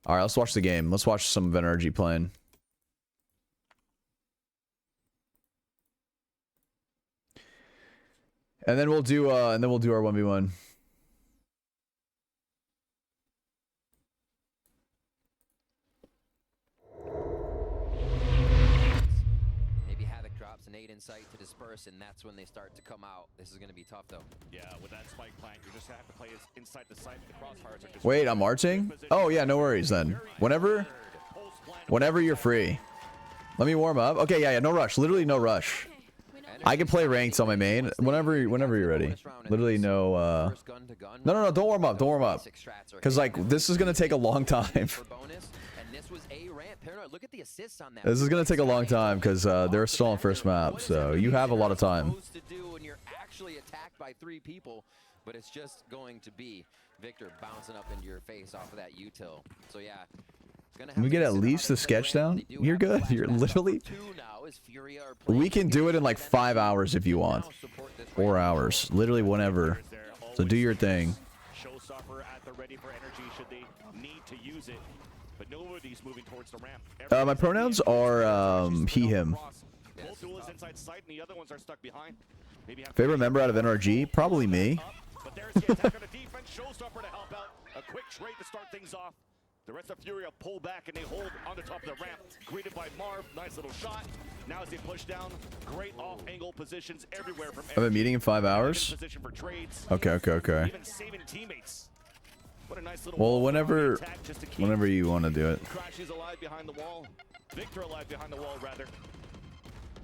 All right, let's watch the game. Let's watch some of Energy playing. And then we'll do our 1v1. Maybe Havoc drops an 8 insight to disperse, and that's when they start to come out. This is going to be tough, though. Yeah, with that spike plant, you just have to play inside the site. The crossfires are just Wait, I'm marching? Oh yeah, no worries then. Whenever you're free. Let me warm up. Okay, yeah, no rush. Literally no rush. I can play ranked on my main whenever you're ready. Literally no no, don't warm up. Don't warm up. Cuz like this is going to take a long time. This is going to take a long time cuz they're still on first map. So you have a lot of time. You're actually attacked by 3 people, but it's just going to be Victor bouncing up into your face off of that util. So yeah, Can we get at least the sketch down? You're good. You're literally... We can do it in like 5 hours if you want. 4 hours. Literally whenever. So do your thing. Showstopper at the ready for energy should they need to use it. But nobody's moving towards the ramp. My pronouns are he, him. Both duelists inside sight and the other ones are stuck behind. Favorite member out of NRG? Probably me. But there's the attack on the defense. Showstopper to help out. A quick trade to start things off. The rest of Furia pull back and they hold on the top of the ramp. Greeted by Marv. Nice little shot. Now as they push down, great off-angle positions everywhere from I have a meeting in 5 hours. Okay. Even saving teammates. What a nice little Well, whenever you want to do it. Crash is alive behind the wall. Victor alive behind the wall, rather.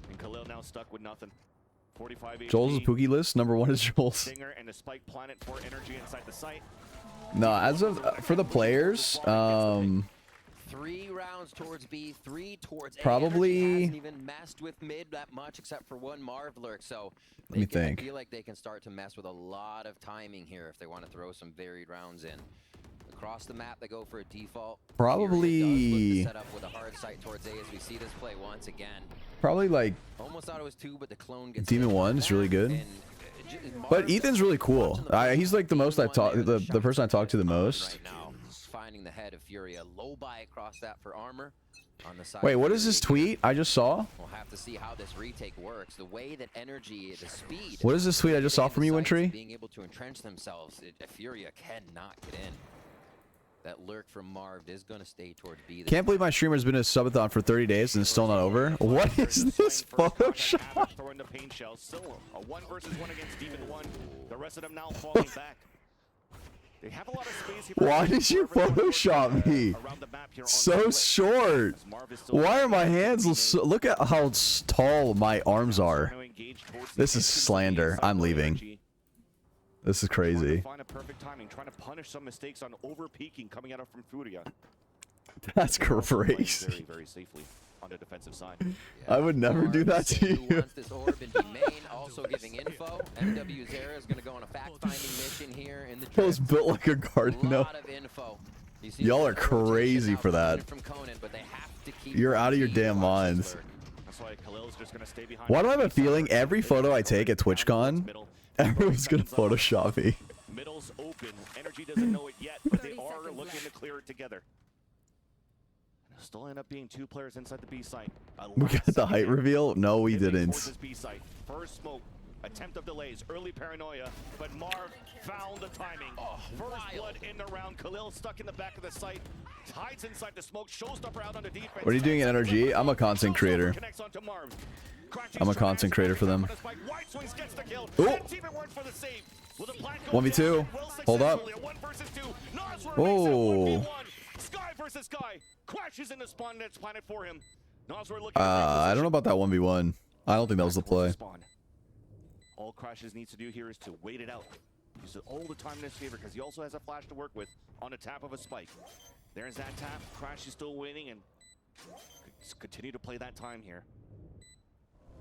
And Khalil now stuck with nothing. 45 Joll's Pookie list. #1 is Jollz. Stinger and the spike planet for energy inside the site. No, as of for the players, 3 rounds towards B, 3 towards A. probably hasn't even messed with mid that much except for 1 Marv lurk, so let me think. I feel like they can start to mess with a lot of timing here if they want to throw some varied rounds in. Across the map, they go for a default. Probably set up with a hard sight towards A as we see this play once again. Probably like almost thought it was 2, but the clone gets Demon 1 is really good. But Ethan's really cool. He's like the most I've talked, the person I talk to the most. Right now, finding the head of Furia, low buy across that for armor. On the side. Wait, what is this tweet I just saw? We'll have to see how this retake works. The way that energy, the speed. What is this tweet I just saw from you, Wintry? Being able to entrench themselves, Furia cannot get in. That lurk from Marv is going to stay towards B. Can't believe my streamer's been a subathon for 30 days and it's still not over. What is this Photoshop? Throwing the pain shell. Still a 1 versus 1 against Demon 1. The rest of them now falling back. They have a lot of space here. Why did you Photoshop me? So short. Why are my hands so, look at how tall my arms are. This is slander. I'm leaving. This is crazy. Find a perfect timing, trying to punish some mistakes on over peaking coming out from Furia. That's crazy. Very, very safely on the defensive side. I would never do that to you. This orb in main, also giving info. MW Zera is going to go on a fact-finding mission here in the It was built like a garden. No. Y'all are crazy for that. You're out of your damn minds. Why do I have a feeling every photo I take at TwitchCon, everyone's gonna Photoshop me? Middle's open. Energy doesn't know it yet, but they are looking to clear it together. Still end up being 2 players inside the B site. We got the height reveal? No, we didn't. First smoke. Attempt of delays. Early paranoia. But Marv found the timing. First blood in the round. Khalil stuck in the back of the site. Hides inside the smoke. Showstopper out on the defense. What are you doing in NRG? I'm a content creator. I'm a content creator for them. Oh! 1v2. Hold up. Oh. Sky versus Sky. Crashes in the spawn that's planet for him. I don't know about that 1v1. I don't think that was the play. All Crashes needs to do here is to wait it out. Use all the time in his favor because he also has a flash to work with on the tap of a spike. There's that tap. Crash is still waiting and continue to play that time here.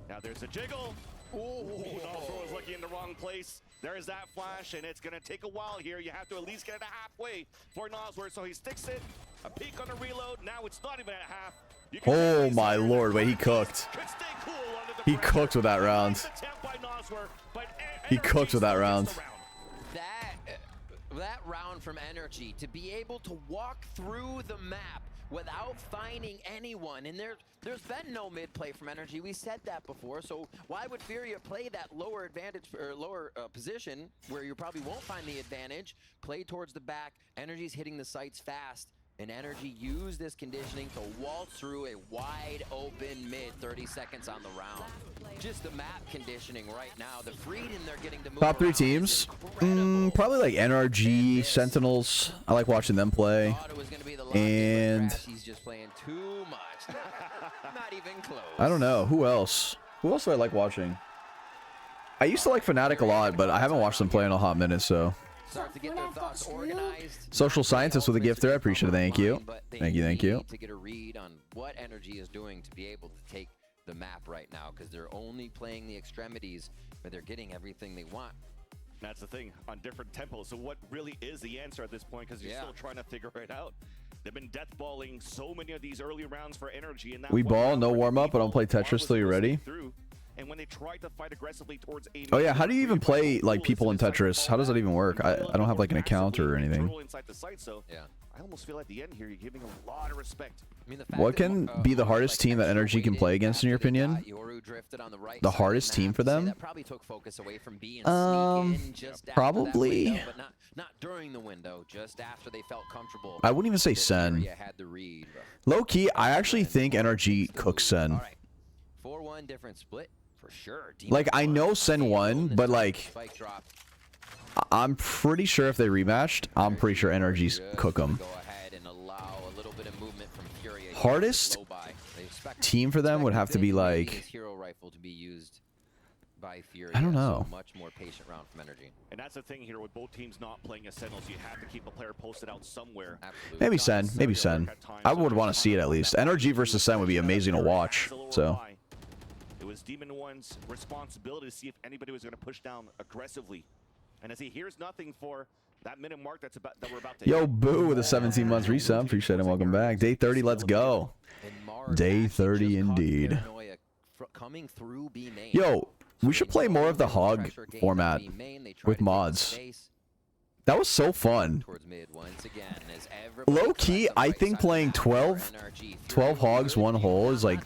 Now there's a jiggle. Ooh, Nozzro is looking in the wrong place. There's that flash, and it's going to take a while here. You have to at least get it halfway for Nozzro, so he sticks it. A peek on the reload. Now it's not even at half. Oh my lord, wait, he cooked. He cooked with that round. He cooked with that round. That that round from Energy to be able to walk through the map without finding anyone, and there's been no mid play from Energy. We said that before, so why would Furia play that lower advantage or lower position where you probably won't find the advantage? Play towards the back. Energy's hitting the sights fast, and Energy used this conditioning to waltz through a wide open mid. 30 seconds on the round. Just the map conditioning right now. The freedom they're getting to move Top 3 around is teams? incredible. Probably like NRG, Sentinels. I like watching them play. Thought it was gonna be the lock-in, And but He's just playing too much. Not even close. I don't know. Who else? Who else do I like watching? I used to like Fnatic a lot, but I haven't watched them play in a hot minute, so. Start to get their thoughts organized. Social Scientist with a gift there. I appreciate it. Thank you. Thank you, thank you. To get a read on what Energy is doing to be able to take the map right now, because they're only playing the extremities, but they're getting everything they want. That's the thing, on different tempos. So what really is the answer at this point? Because you're still trying to figure it out. They've been deathballing so many of these early rounds for Energy. And We ball, no warm up, but I'll play Tetris till you're ready. And when they tried to fight aggressively towards a Oh yeah, how do you even play like people in Tetris? How does that even work? I don't have like an account or anything. Yeah. I almost feel at the end here you're giving a lot of respect. I mean, the What can be the hardest team that Energy can play against, in your opinion? The hardest team for them? Probably. Not during the window, just after they felt comfortable. I wouldn't even say Sen. Low key, I actually think NRG cooks Sen. All right. 4-1 different split for sure. Like I know Sen won, but like I'm pretty sure if they rematched, I'm pretty sure NRG's cook them. Hardest team for them would have to be like, I don't know. Much more patient round from Energy. And that's the thing here with both teams not playing as Sentinels. You have to keep a player posted out somewhere. Absolutely. Maybe Sen, maybe Sen. I would want to see it at least. NRG versus Sen would be amazing to watch. So. It was Demon One's responsibility to see if anybody was going to push down aggressively. And as he hears nothing for that minute mark that we're about to Yo, hit. Boo with a 17 months resub. Appreciate it. Welcome back. Day 30, let's go. Day 30 indeed. Yo, we should play more of the hog format with mods. That was so fun. Low key, I think playing 12 hogs, 1 hole is like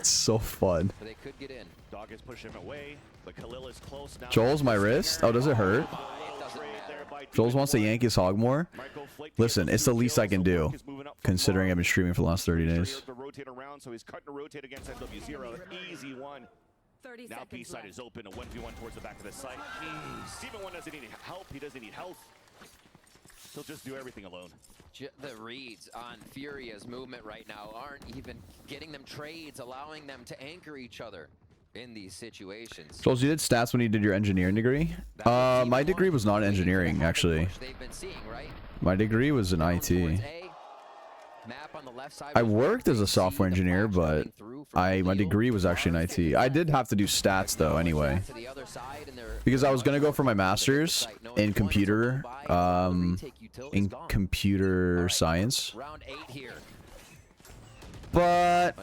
so fun. Jollz, my wrist. Oh, does it hurt? Jollz wants to yank his hog more. Listen, it's the least I can do, considering I've been streaming for the last 30 days. Now B-side is open, a 1v1 towards the back of the site. Demon One doesn't need help, he doesn't need health. He'll just do everything alone. The reads on Furia's movement right now aren't even getting them trades, allowing them to anchor each other in these situations. Jollz, you did stats when you did your engineering degree? My degree was not engineering, actually. My degree was in IT. I worked as a software engineer, but my degree was actually in IT. I did have to do stats though anyway, because I was gonna go for my master's in computer science. But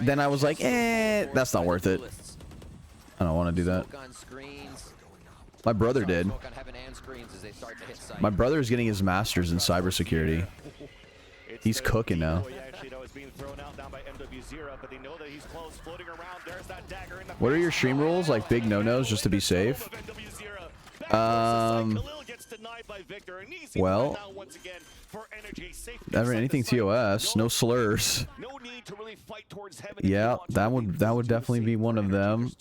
then I was like, that's not worth it. I don't want to do that. My brother did. My brother is getting his master's in cybersecurity. He's cooking now. What are your stream rules? Like big no-nos just to be safe? Well, never anything TOS, no slurs. Yeah, that would definitely be one of them.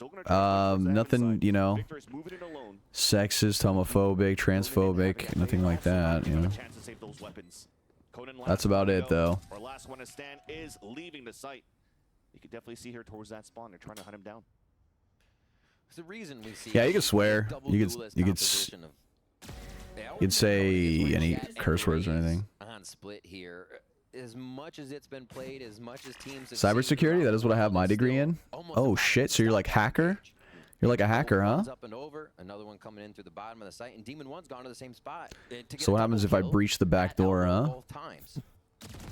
Nothing, you know, sexist, homophobic, transphobic, nothing like that, you know. That's about it, though. Our last one to stand is leaving the site. You can definitely see here towards that spawn. They're trying to hunt him down. The reason we see yeah, you could swear. You could say any curse words or anything. On split here, as much as it's been played, as much as teams. Cybersecurity. That is what I have my degree in. Oh shit! So you're like hacker? You're like a hacker, huh? Up and over. Another one coming in through the bottom of the site, and Demon One's gone to the same spot. So what happens if I breach the back door, huh? Both times.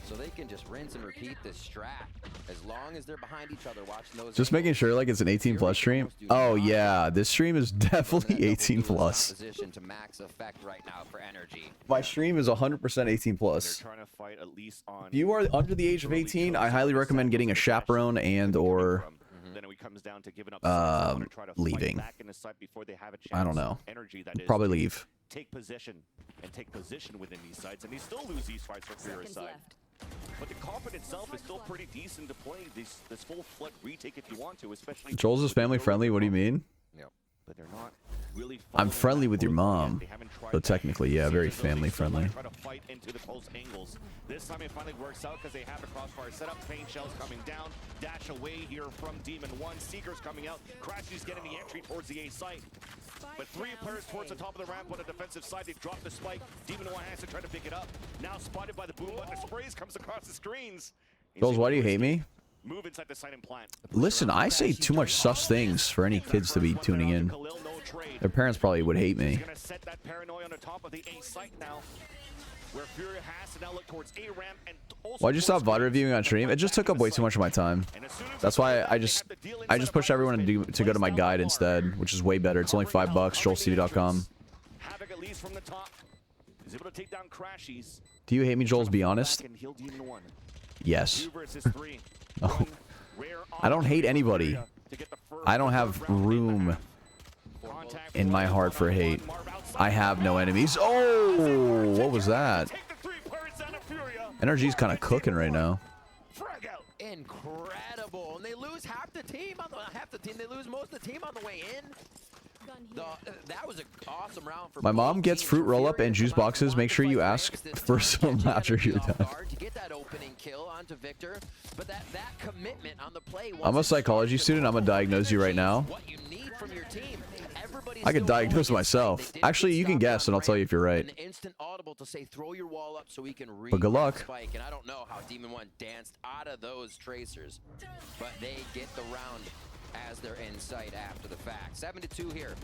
So they can just rinse and repeat this strat as long as they're behind each other watching those. Just making sure like it's an 18+ stream. Oh yeah, this stream is definitely 18+. Position to max effect right now for energy. My stream is 100% 18+. They're trying to fight at least on. If you are under the age of 18, I highly recommend getting a chaperone and or Then it comes down to giving up leaving. back in the site before they have a chance. I don't know. Energy that is Probably leave. take position within these sites, and they still lose these fights for Furious side. But the comp itself is still pretty decent to play this full flood retake if you want to, especially. Jollz is family friendly. What do you mean? Yep. But they're not really. I'm friendly with your mom. So technically, yeah, very family friendly. Try to fight into the post angles. This time it finally works out because they have a crossfire setup. Pain shells coming down. Dash away here from Demon 1. Seeker's coming out. Crashy's getting the entry towards the A site. But 3 players towards the top of the ramp on the defensive side. They drop the spike. Demon 1 has to try to pick it up. Now spotted by the boom button. The sprays comes across the screens. Jollz, why do you hate me? Move inside the site and plant. Listen, I say too much sus things for any kids to be tuning in. Their parents probably would hate me. Gonna set that paranoia on the top of the A site now. Where Fury has to now look towards A ramp and also. Why'd you stop VOD reviewing on stream? It just took up way too much of my time. That's why I just push everyone to go to my guide instead, which is way better. It's only $5. Jollztv.com. Havoc at least from the top. Is able to take down Crashies. Do you hate me, Jollz? Be honest. Yes. 2 versus 3. Oh. I don't hate anybody. I don't have room in my heart for hate. I have no enemies. Oh, what was that? Energy's kind of cooking right now. Incredible, and they lose half the team They lose most of the team on the way in. That was an awesome round for my mom gets fruit roll-up and juice boxes. Make sure you ask for some after you're done. To get that opening kill onto Victor, but that commitment on the play. I'm a psychology student. I'm gonna diagnose you right now. What you need from your team. I could diagnose myself. Actually, you can guess, and I'll tell you if you're right. An instant audible to say throw your wall up so we can read. But good luck. Spike, and I don't know how Demon 1 danced out of those tracers, but they get the round as they're in sight after the fact. 7-2 here.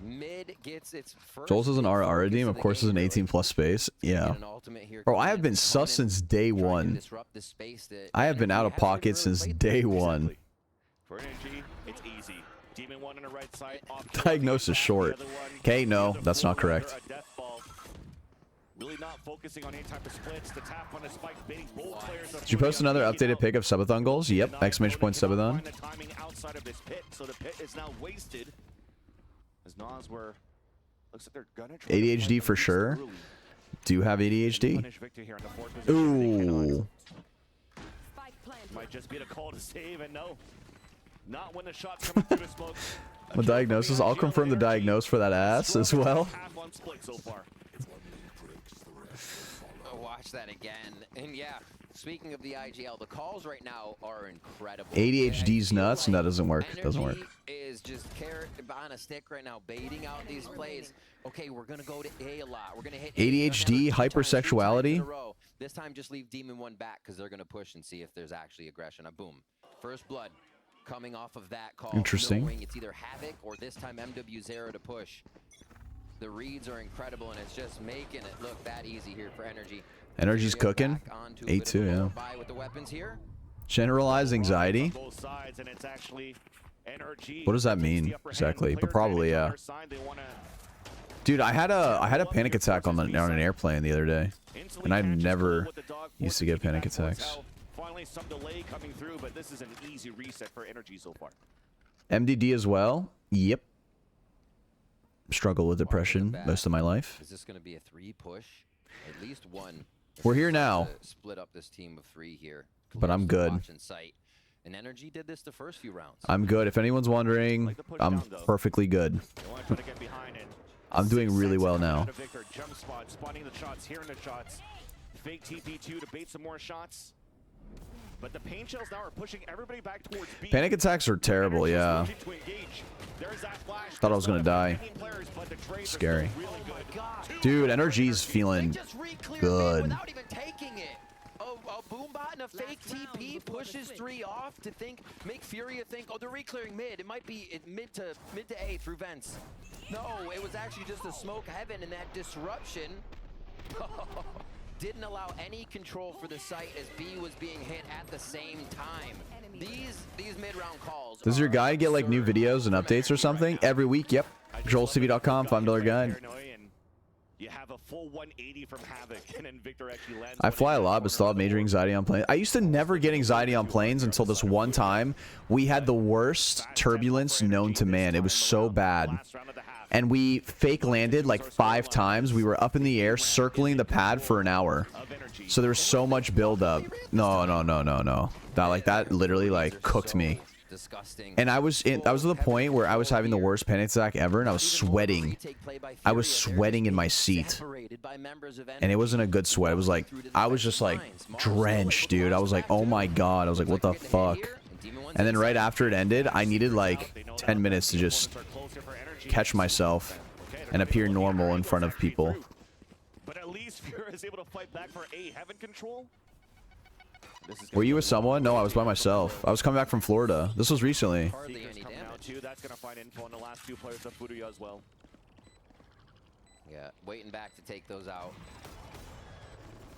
Mid gets its first. Jollz is an RR redeem. Of course, is an 18+ space. Yeah. Bro, I have been sus since day one. I have been out of pocket since day one. For energy, it's easy. Demon 1 on the right side. Diagnosis short. Okay, no, that's not correct. Really not focusing on any type of splits. The tap on the spike, baiting both players. Did you post another updated pic of subathon goals? Yep, exclamation point subathon. The timing outside of this pit, so the pit is now wasted. As Nas were, looks like they're gonna try ADHD for sure. Do have ADHD. Ooh. Might just be a call to save, and no. Not when the shot's coming through the smoke. The diagnosis. I'll confirm the diagnose for that ass as well. Watch that again. And yeah, speaking of the IGL, the calls right now are incredible. ADHD's nuts, and that doesn't work. Doesn't work. Is just carrot on a stick right now, baiting out these plays. Okay, we're gonna go to A a lot. We're gonna hit ADHD, hypersexuality. This time, just leave Demon 1 back because they're gonna push and see if there's actually aggression. Boom, first blood coming off of that call. Interesting. Knowing it's either Havoc or this time MW0 to push. The reads are incredible, and it's just making it look that easy here for Energy. Energy's cooking. 8-2, yeah. With the weapons here. Generalized anxiety. What does that mean exactly? But probably, yeah. Dude, I had a panic attack on an airplane the other day, and I never used to get panic attacks. Finally, some delay coming through, but this is an easy reset for Energy so far. MDD as well. Yep. Struggle with depression most of my life. Is this going to be a 3 push? At least one. We're here now. Split up this team of 3 here. But I'm good. And Energy did this the first few rounds. I'm good. If anyone's wondering, I'm perfectly good. I'm doing really well now. Jump spot, spotting the shots, hearing the shots. Fake TP2 to bait some more shots. But the pain shells now are pushing everybody back towards B. Panic attacks are terrible, yeah. Thought I was gonna die. Scary. Dude, Energy's feeling good. Without even taking it. A boombot and a fake TP pushes 3 off to make Furia think, oh, they're re-clearing mid. It might be mid to A through vents. No, it was actually just a smoke heaven, and that disruption. didn't allow any control for the site as B was being hit at the same time. These mid-round calls. Does your guy get like new videos and updates or something every week? Yep. Jollztv.com, $5 guide. You have a full 180 from Havoc, and then Victor actually lands. I fly a lot, but still have major anxiety on planes. I used to never get anxiety on planes until this one time. We had the worst turbulence known to man. It was so bad. And we fake landed like 5 times. We were up in the air circling the pad for an hour. So there was so much buildup. No. That literally like cooked me. Disgusting. And I was at the point where I was having the worst panic attack ever, and I was sweating. I was sweating in my seat. And it wasn't a good sweat. It was like, I was just like drenched, dude. I was like, oh my god. I was like, what the fuck? And then right after it ended, I needed like 10 minutes to just catch myself and appear normal in front of people. But at least Fury is able to fight back for A. Heaven control. Were you with someone? No, I was by myself. I was coming back from Florida. This was recently. Hardly any damage. That's gonna find info on the last 2 players of Furuya as well. Yeah, waiting back to take those out.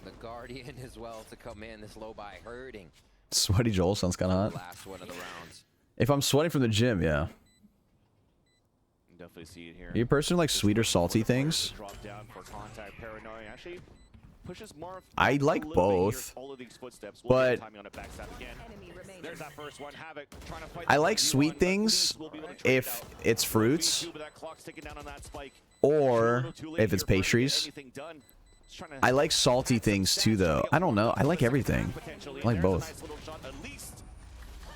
The Guardian as well to come in. This low buy hurting. Sweaty Joel sounds kind of hot. Last one of the rounds. If I'm sweating from the gym, yeah. Definitely see it here. Are you a person who likes sweet or salty things? Drop down for contact. Paranoia actually pushes Marv I like a little bit both, here. All of these footsteps. but Timing on a backstab again. There's that first one. Havoc trying to fight I like sweet things if it's fruits or if it's pastries. I like salty things too, though. I don't know. I like everything. I like both.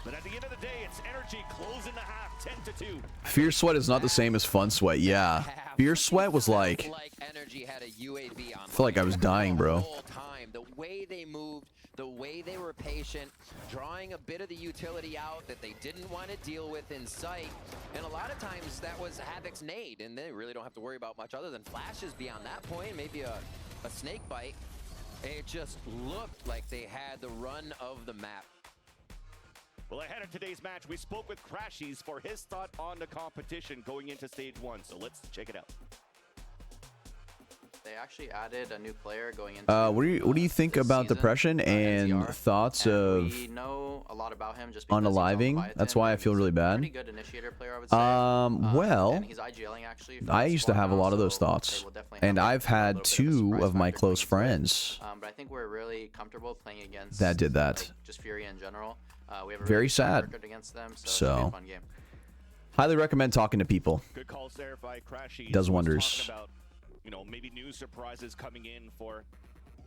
But at the end of the day, it's energy closing the half, 10-2. Fierce sweat is not the same as fun sweat. Yeah. Fierce sweat was like, Energy had a UAV on. I feel like I was dying, bro. The way they moved, the way they were patient, drawing a bit of the utility out that they didn't want to deal with in sight. And a lot of times that was Havoc's nade, and they really don't have to worry about much other than flashes beyond that point, maybe a snake bite. It just looked like they had the run of the map. Well, ahead of today's match, we spoke with Crashies for his thought on the competition going into stage 1. So let's check it out. They actually added a new player going into. What do you think about depression and NCR. thoughts And of we know a lot about him just because he's on unaliving? Quiet That's Tim, why I and feel he's really a bad. Pretty good initiator player, I would say. Well, and he's IGLing actually for I the used to squad have a now, lot of so those thoughts, they will definitely and have I've a had little bit of a 2 surprise of my factor close going into it. friends But I think we're really comfortable playing against that did that. like, just Fury in general. We have a Very really strong sad. record against them, so it's gonna be a fun game. Highly recommend talking to people. Good calls there by Crashies. Does Who was wonders. talking about, you know, maybe new surprises coming in for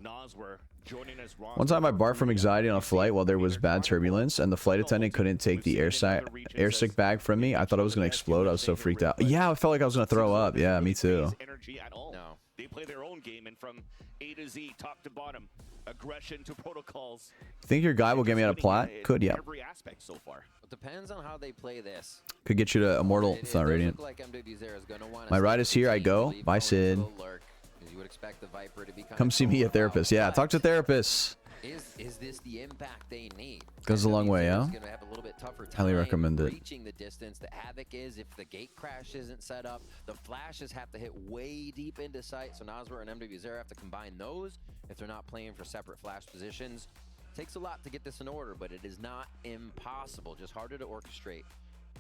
Noswer joining us. One time I barfed from anxiety on a flight while there was bad turbulence, and the flight attendant couldn't take the air sick bag from me. I thought I was going to explode. I was so freaked out. Yeah, I felt like I was going to throw up. Yeah, me too. No. They play their own game, and from A to Z, top to bottom, aggression to protocols. Think your guy will get me out of plat? Could, yeah. Every aspect so far. It depends on how they play this. Could get you to Immortal. It's not Radiant. Like MWZera is gonna wanna My ride is here. I go. Bye, Sid. You would expect the Viper to be Come see me, a therapist. Yeah, talk to therapists. Is this the impact they need? Goes a long way, yeah? Gonna have a little bit tougher time Highly recommend it. reaching the distance that Havoc is if the gate crash isn't set up. The flashes have to hit way deep into sight, so Noswer and MWZera have to combine those if they're not playing for separate flash positions. Takes a lot to get this in order, but it is not impossible, just harder to orchestrate.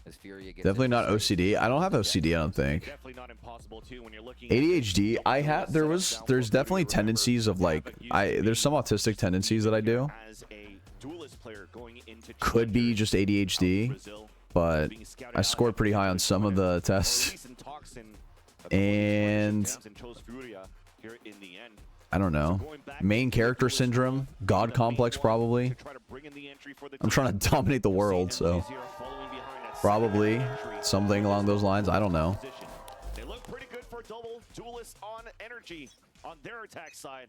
As Furia gets Definitely not OCD. I don't have OCD, I don't think. Definitely not impossible too when you're looking ADHD, I have, there's definitely tendencies of like, there's some autistic tendencies that I do. as a duelist player going into Could be just ADHD, but I scored pretty high on some of the tests. And here in the end. I don't know. Main character syndrome, God complex probably. I'm trying to dominate the world, so probably something along those lines. I don't know. They look pretty good for double duelist on energy on their attack side.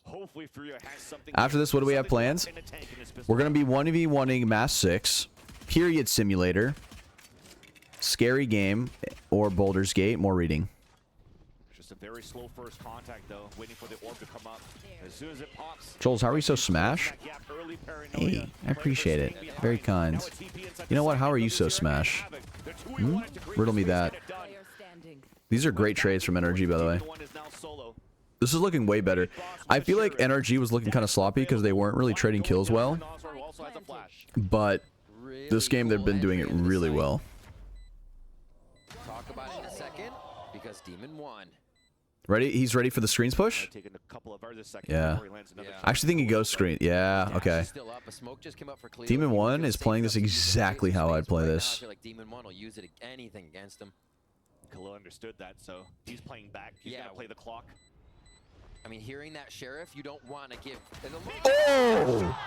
Hopefully Furia has something. After this, what do we have plans? We're going to be 1v1ing Mass 6, Period Simulator, Scary Game, or Boulder's Gate. More reading. Just a very slow first contact though, waiting for the orb to come up. As soon as it pops. Jollz, how are you so smash? Hey, I appreciate it. Very kind. You know what? How are you so smash? Riddle me that. These are great trades from Energy, by the way. This is looking way better. I feel like NRG was looking kind of sloppy because they weren't really trading kills well. But this game, they've been doing it really well. Talk about it in a second because Demon won. Ready? He's ready for the screens push? Yeah. I actually think he goes screen. Yeah, okay. Demon 1 is playing this exactly how I'd play this. I feel like Demon 1 will use it anything against him. Khalil understood that, so he's playing back. He's gonna play the clock. I mean, hearing that, Sheriff, you don't want to give... Oh!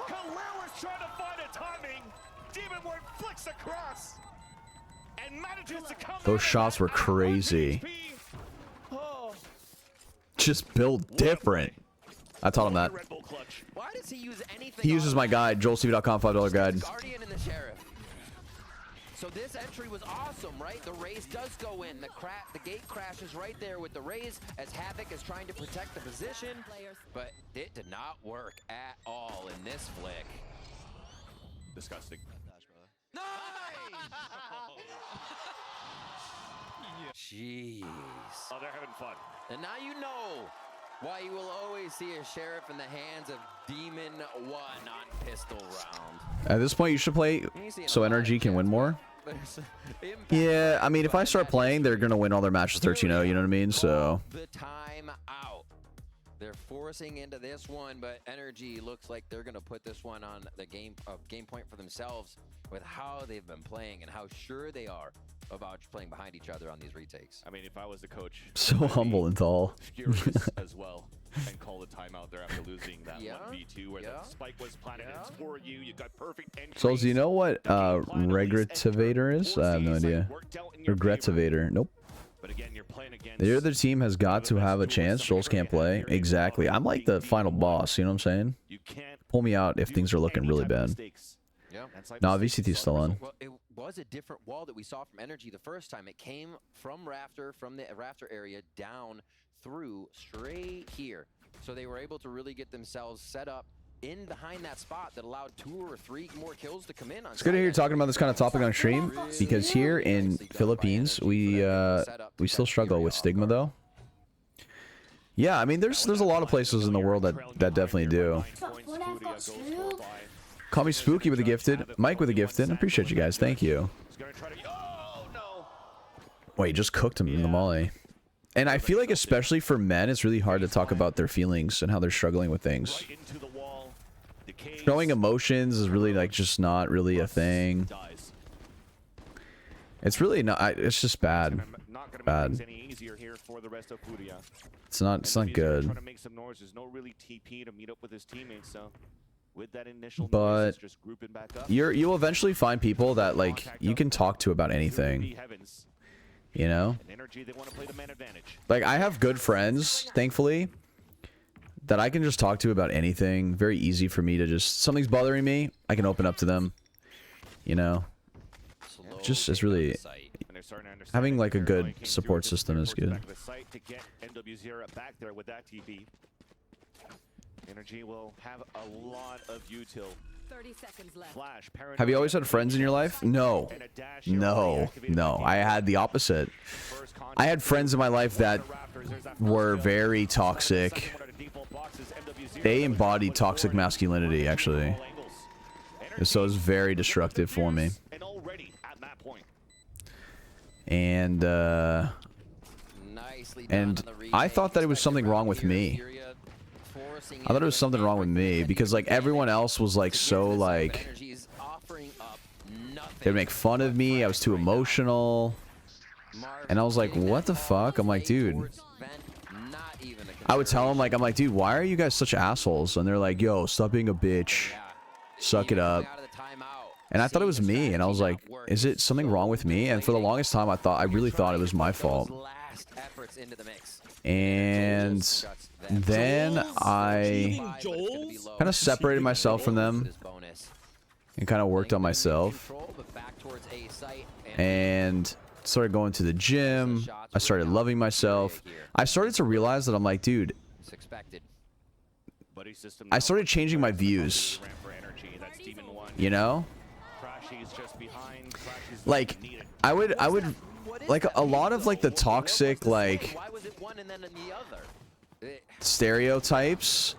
Khalil was trying to find a timing. Demon 1 flicks across. And manages to come. Those shots were crazy. Just built different. I taught him that. Why does he use anything? He uses my guide, Jollztv.com $5 guide. Guardian and the Sheriff. So this entry was awesome, right? The raise does go in. The gate crashes right there with the raise as Havoc is trying to protect the position, but it did not work at all in this flick. Disgusting. Nice! Jeez. Oh, they're having fun. And now you know why you will always see a Sheriff in the hands of Demon 1 on pistol round. At this point, you should play so NRG can win more. Yeah, I mean, if I start playing, they're going to win all their matches 13-0, you know what I mean? So the time out. They're forcing into this one, but Energy looks like they're going to put this one on the game point for themselves with how they've been playing and how sure they are about playing behind each other on these retakes. I mean, if I was the coach, so humble and tall. Furious as well, and call the timeout there after losing that 1v2 where the spike was planted. It's for you. You got perfect entry. So, do you know what Regretivator is? I have no idea. Regretivator. Nope. But again, you're playing against The other team has got to have a chance. Jollz can't play. Exactly. I'm like the final boss, you know what I'm saying? you can't Pull me out if things are looking really bad. Yeah. No, VCT's still on. Well, it was a different wall that we saw from Energy the first time. It came from the Rafter area down through straight here. So they were able to really get themselves set up in behind that spot that allowed 2 or 3 more kills to come in. It's good to hear you talking about this kind of topic on stream, because here in Philippines, we still struggle with stigma, though. Yeah, I mean, there's a lot of places in the world that definitely do. Call me Spooky with a gifted, Mike with a gifted. I appreciate you guys. Thank you. Wait, just cooked him in the molly. And I feel like especially for men, it's really hard to talk about their feelings and how they're struggling with things. Showing emotions is really like just not really a thing. It's really not. It's just bad. Bad. It's not good. But you'll eventually find people that like you can talk to about anything. You know? Like, I have good friends, thankfully, that I can just talk to about anything. Very easy for me to just... Something's bothering me, I can open up to them. You know? Just, it's really... Having, like, a good support system is good. Energy will have a lot of util. 30 seconds left. Flash, Have you always had friends in your life? No. No. No. I had the opposite. I had friends in my life that were very toxic. They embodied toxic masculinity, actually. So it was very destructive for me. And I thought that it was something wrong with me. I thought it was something wrong with me because like everyone else was like so like they'd make fun of me. I was too emotional. And I was like, what the fuck? I'm like, dude. I would tell them like, I'm like, dude, why are you guys such assholes? And they're like, yo, stop being a bitch. Suck it up. And I thought it was me. And I was like, is it something wrong with me? And for the longest time, I really thought it was my fault. And then I kind of separated myself from them and kind of worked on myself and started going to the gym. I started loving myself. I started to realize that I'm like, dude, I started changing my views, you know? Like, I would like a lot of like the toxic like Why was it one and then the other? stereotypes,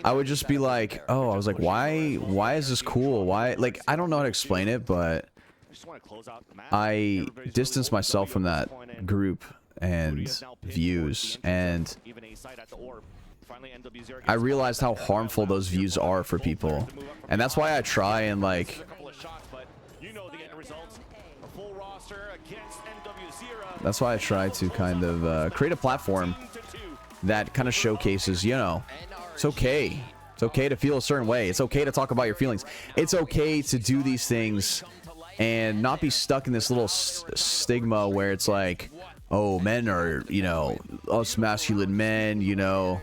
I would just be like, oh, I was like, why is this cool? Why, like, I don't know how to explain it, but I distance myself from that group and views, and I realized how harmful those views are for people, and that's why I try and like, that's why I try to kind of create a platform that kind of showcases, you know, it's okay. It's okay to feel a certain way. It's okay to talk about your feelings. It's okay to do these things and not be stuck in this little stigma where it's like, oh, men are, you know, us masculine men, you know.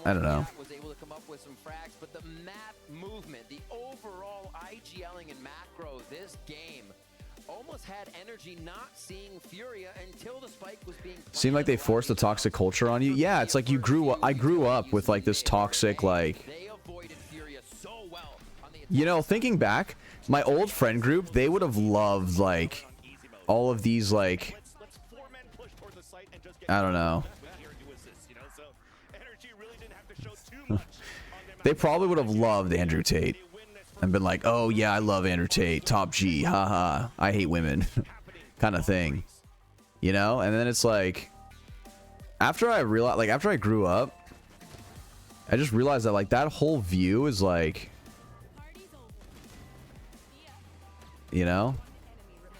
I don't know. Was able to come up with some frags, but the map movement, the overall IGLing and macro this game almost had energy not seeing Furia until the spike was being planted. Seemed like they forced a toxic culture on you. Yeah, it's like you I grew up with like this toxic, like, They avoided Furia so well on the you know, thinking back, my old friend group, they would have loved like all of these, like, I don't know. They probably would have loved Andrew Tate and been like, oh yeah, I love Andrew Tate, top G, haha, I hate women, kind of thing, you know. And then it's like, after I realized, like, after I grew up, I just realized that like that whole view is like, you know,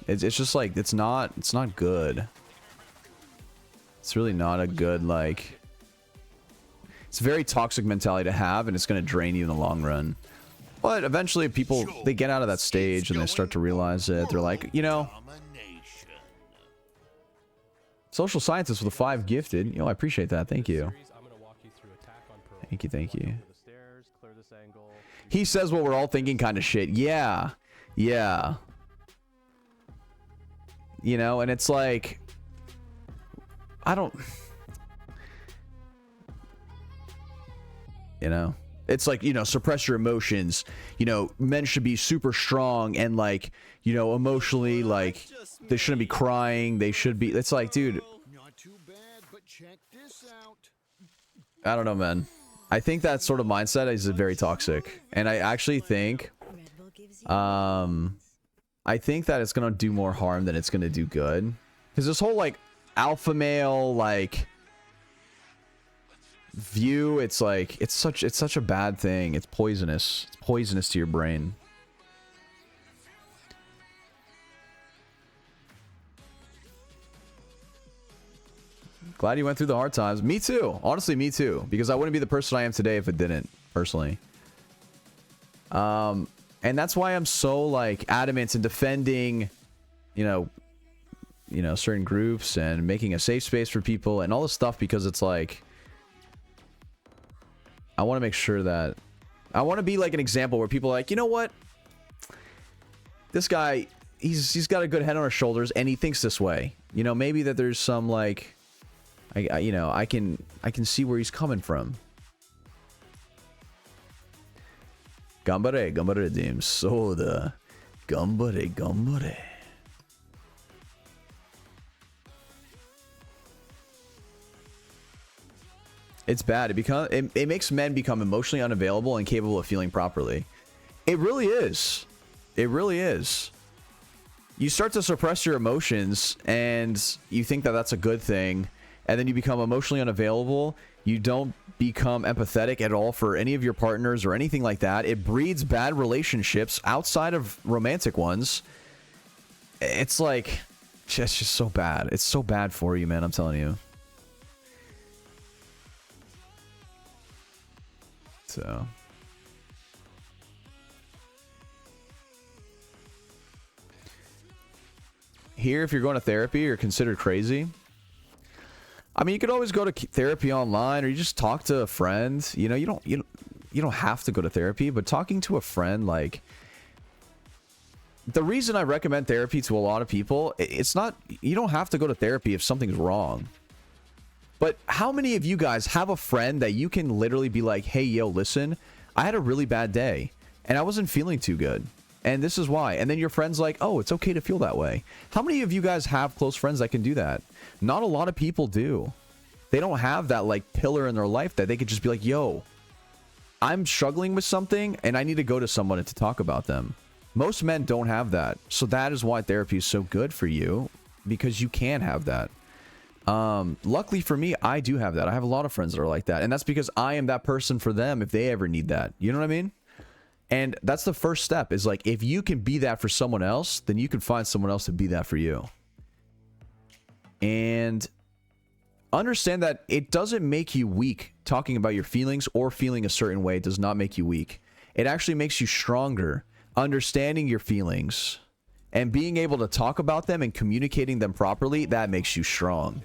it's just like, it's not good. It's really not a good, like, it's a very toxic mentality to have, and it's going to drain you in the long run. But eventually people, they get out of that stage and they start to realize it. They're like, you know, social scientist with a 5 gifted. Yo, I appreciate that. Thank you. Thank you, thank you. He says what we're all thinking kind of shit. Yeah. Yeah. You know, and it's like, I don't, you know, it's like, you know, suppress your emotions. You know, men should be super strong and like, you know, emotionally, like, they shouldn't be crying. They should be, it's like, dude, I don't know, man. I think that sort of mindset is very toxic. And I actually think, I think that it's going to do more harm than it's going to do good. Because this whole, like, alpha male, like, view, it's like, it's such a bad thing. It's poisonous. It's poisonous to your brain. Glad you went through the hard times. Me too. Honestly, me too. Because I wouldn't be the person I am today if it didn't, personally. And that's why I'm so, like, adamant in defending, you know, certain groups and making a safe space for people and all this stuff, because it's like, I want to make sure that I want to be like an example where people are like, you know what? This guy, he's got a good head on his shoulders and he thinks this way. You know, maybe that there's some, like, you know, I can see where he's coming from. Gambare, gambare dim soda. Gambare, gambare. It's bad. It makes men become emotionally unavailable and incapable of feeling properly. It really is. It really is. You start to suppress your emotions and you think that that's a good thing, and then you become emotionally unavailable. You don't become empathetic at all for any of your partners or anything like that. It breeds bad relationships outside of romantic ones. It's like, it's just so bad. It's so bad for you, man. I'm telling you. So here, if you're going to therapy, you're considered crazy. I mean, you could always go to therapy online, or you just talk to a friend. You know, you don't have to go to therapy, but talking to a friend, like, the reason I recommend therapy to a lot of people, it's not, you don't have to go to therapy if something's wrong. But how many of you guys have a friend that you can literally be like, hey, yo, listen, I had a really bad day and I wasn't feeling too good. And this is why. And then your friend's like, oh, it's okay to feel that way. How many of you guys have close friends that can do that? Not a lot of people do. They don't have that like pillar in their life that they could just be like, yo, I'm struggling with something and I need to go to someone to talk about them. Most men don't have that. So that is why therapy is so good for you, because you can have that. Luckily for me, I do have that. I have a lot of friends that are like that. And that's because I am that person for them if they ever need that. You know what I mean? And that's the first step, is like, if you can be that for someone else, then you can find someone else to be that for you. And understand that it doesn't make you weak. Talking about your feelings or feeling a certain way does not make you weak. It actually makes you stronger. Understanding your feelings and being able to talk about them and communicating them properly, that makes you strong.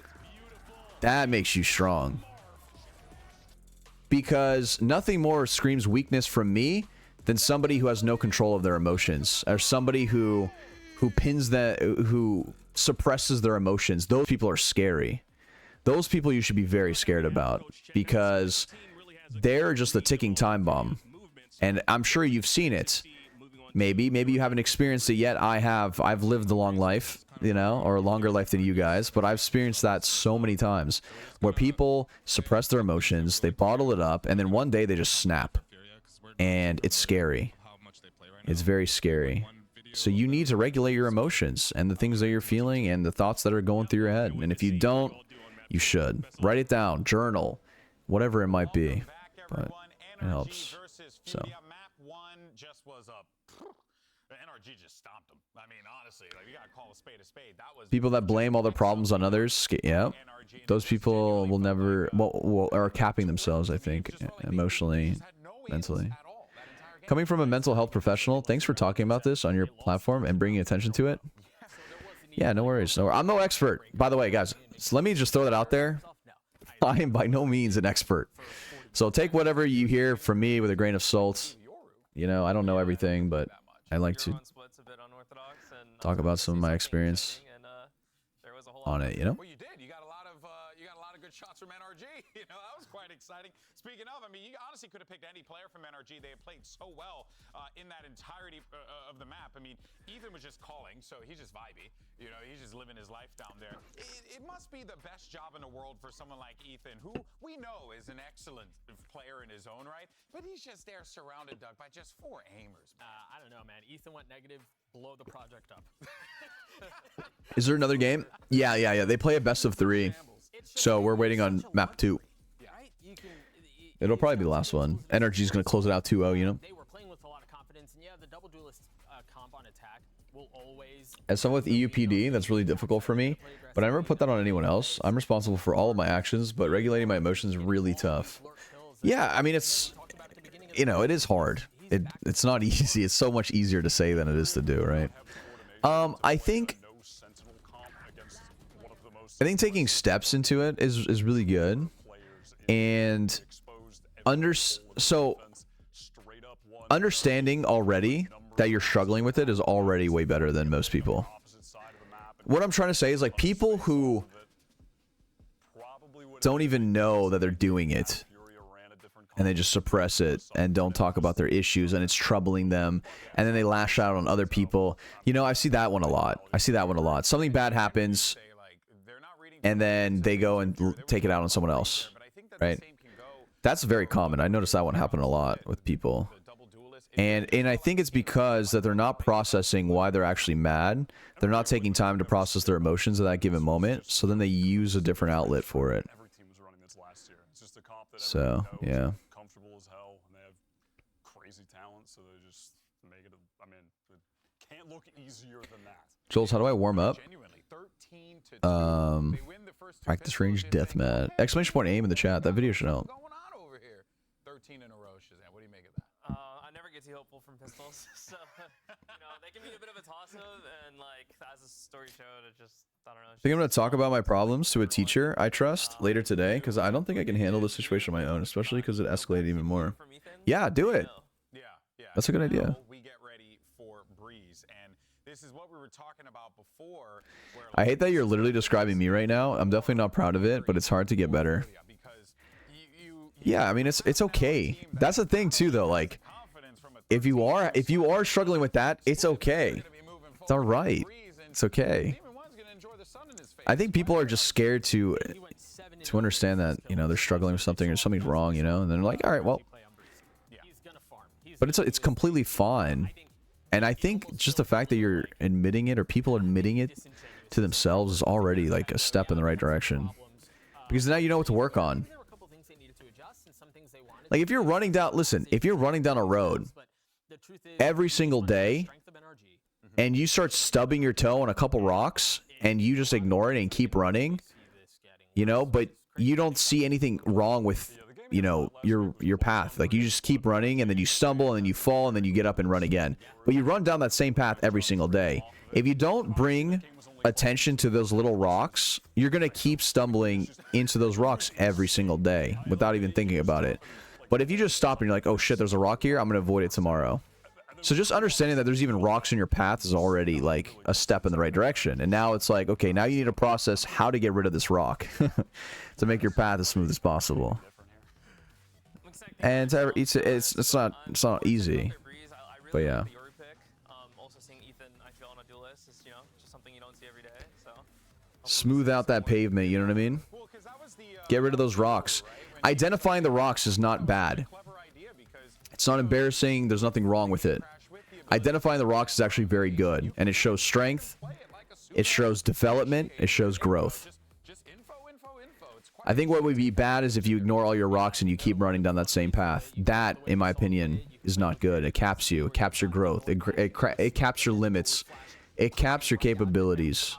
That makes you strong. Because nothing more screams weakness from me than somebody who has no control of their emotions, or somebody who suppresses their emotions. Those people are scary. Those people you should be very scared about, because they're just a ticking time bomb. And I'm sure you've seen it. Maybe you haven't experienced it yet. I have. I've lived a long life, you know, or a longer life than you guys, but I've experienced that so many times, where people suppress their emotions, they bottle it up, and then one day they just snap. And it's scary. It's very scary. So you need to regulate your emotions and the things that you're feeling and the thoughts that are going through your head. And if you don't, you should. Write it down, journal, whatever it might be. But it helps. So. People that blame all their problems on others, yeah, those people will never, are capping themselves, I think, emotionally, mentally. Coming from a mental health professional, thanks for talking about this on your platform and bringing attention to it. Yeah, no worries. I'm no expert, by the way, guys. So let me just throw that out there. I am by no means an expert. So take whatever you hear from me with a grain of salt. You know, I don't know everything, but I like to talk about some of my experience on it, you know? Well, you did. You got a lot of good shots from NRG. You know, that was quite exciting. Speaking of, I mean, you honestly could have picked any player from NRG. They have played so well in that entirety of the map. I mean, Ethan was just calling, so he's just vibey. You know, he's just living his life down there. It must be the best job in the world for someone like Ethan, who we know is an excellent player in his own right, but he's just there surrounded, Doug, by just 4 aimers. I don't know, man. Ethan went negative, blow the project up. Is there another game? Yeah. They play a best of 3. So we're waiting on map 2. It'll probably be the last one. Energy's going to close it out 2-0, you know? They were playing with a lot of confidence, and yeah, the double duelist comp on attack will always... As someone with EUPD, that's really difficult for me, but I never put that on anyone else. I'm responsible for all of my actions, but regulating my emotions is really tough. Yeah, I mean, it's... You know, it is hard. It's not easy. It's so much easier to say than it is to do, right? I think taking steps into it is really good, and understanding already that you're struggling with it is already way better than most people. What I'm trying to say is, like, people who don't even know that they're doing it and they just suppress it and don't talk about their issues, and it's troubling them, and then they lash out on other people. You know, I see that one a lot. Something bad happens, and then they go and take it out on someone else, right? That's very common. I noticed that one happen a lot with people. And I think it's because that they're not processing why they're actually mad. They're not taking time to process their emotions at that given moment, so then they use a different outlet for it. So, yeah. Jollz, how do I warm up? Practice range deathmatch. Exclamation point aim in the chat. That video should help. 13 in a row, Shazam. What do you make of that? I never get too hopeful from pistols, so you know, they can be a bit of a toss-up, and like as the story showed, it just, I don't know. I think I'm going to talk about my problems to a teacher I trust later today, because I don't think I can handle the situation on my own, especially because it escalated even more. Yeah, do it. Yeah. That's a good idea. We get ready for Breeze, and this is what we were talking about before. I hate that you're literally describing me right now. I'm definitely not proud of it, but it's hard to get better. Yeah, I mean, it's okay. That's the thing too, though. Like, if you are struggling with that, it's okay. It's all right. It's okay. I think people are just scared to understand that, you know, they're struggling with something or something's wrong, you know, and they're like, all right, well, but it's completely fine. And I think just the fact that you're admitting it, or people admitting it to themselves, is already like a step in the right direction, because now you know what to work on. Like if you're running down, listen, if you're running down a road every single day and you start stubbing your toe on a couple rocks and you just ignore it and keep running, you know, but you don't see anything wrong with, you know, your path. Like you just keep running and then you stumble and then you fall and then you get up and run again. But you run down that same path every single day. If you don't bring attention to those little rocks, you're going to keep stumbling into those rocks every single day without even thinking about it. But if you just stop and you're like, oh shit, there's a rock here, I'm going to avoid it tomorrow. So just understanding that there's even rocks in your path is already like a step in the right direction. And now it's like, okay, now you need to process how to get rid of this rock to make your path as smooth as possible. And it's not easy, but yeah. Smooth out that pavement, you know what I mean? Get rid of those rocks. Identifying the rocks is not bad. It's not embarrassing. There's nothing wrong with it. Identifying the rocks is actually very good, and it shows strength. It shows development. It shows growth. I think what would be bad is if you ignore all your rocks and you keep running down that same path. That, in my opinion, is not good. It caps you. It caps your growth. It caps your limits. It caps your capabilities.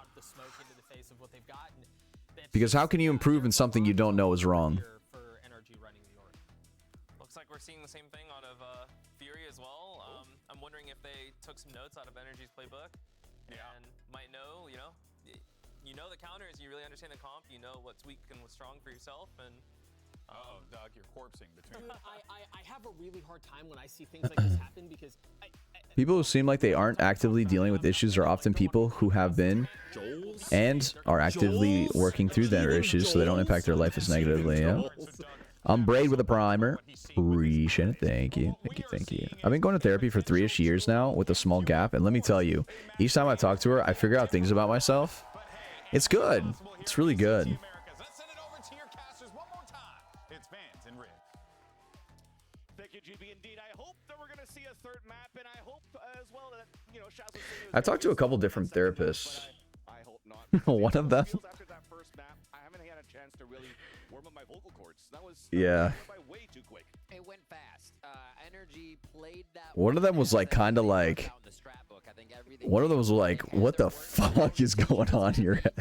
Because how can you improve in something you don't know is wrong? Looks like we're seeing the same thing out of Fury as well. I'm wondering if they took some notes out of Energy's playbook and might know, you know the counters, you really understand the comp, you know what's weak and what's strong for yourself, and oh, Doug, you're corpsing between. Dude, I have a really hard time when I see things like this happen, because people who seem like they aren't actively dealing with issues are often people who have been and are actively working through their issues so they don't impact their life as negatively. Yeah. I'm Braid with a primer. Appreciate it. Thank you. Thank you. Thank you. I've been going to therapy for 3-ish years now with a small gap. And let me tell you, each time I talk to her, I figure out things about myself. It's good. It's really good. I talked to a couple different therapists. One of them. Yeah. It went fast. Energy played that. One of them was like kind of like. One of them was like, what the fuck is going on in your head?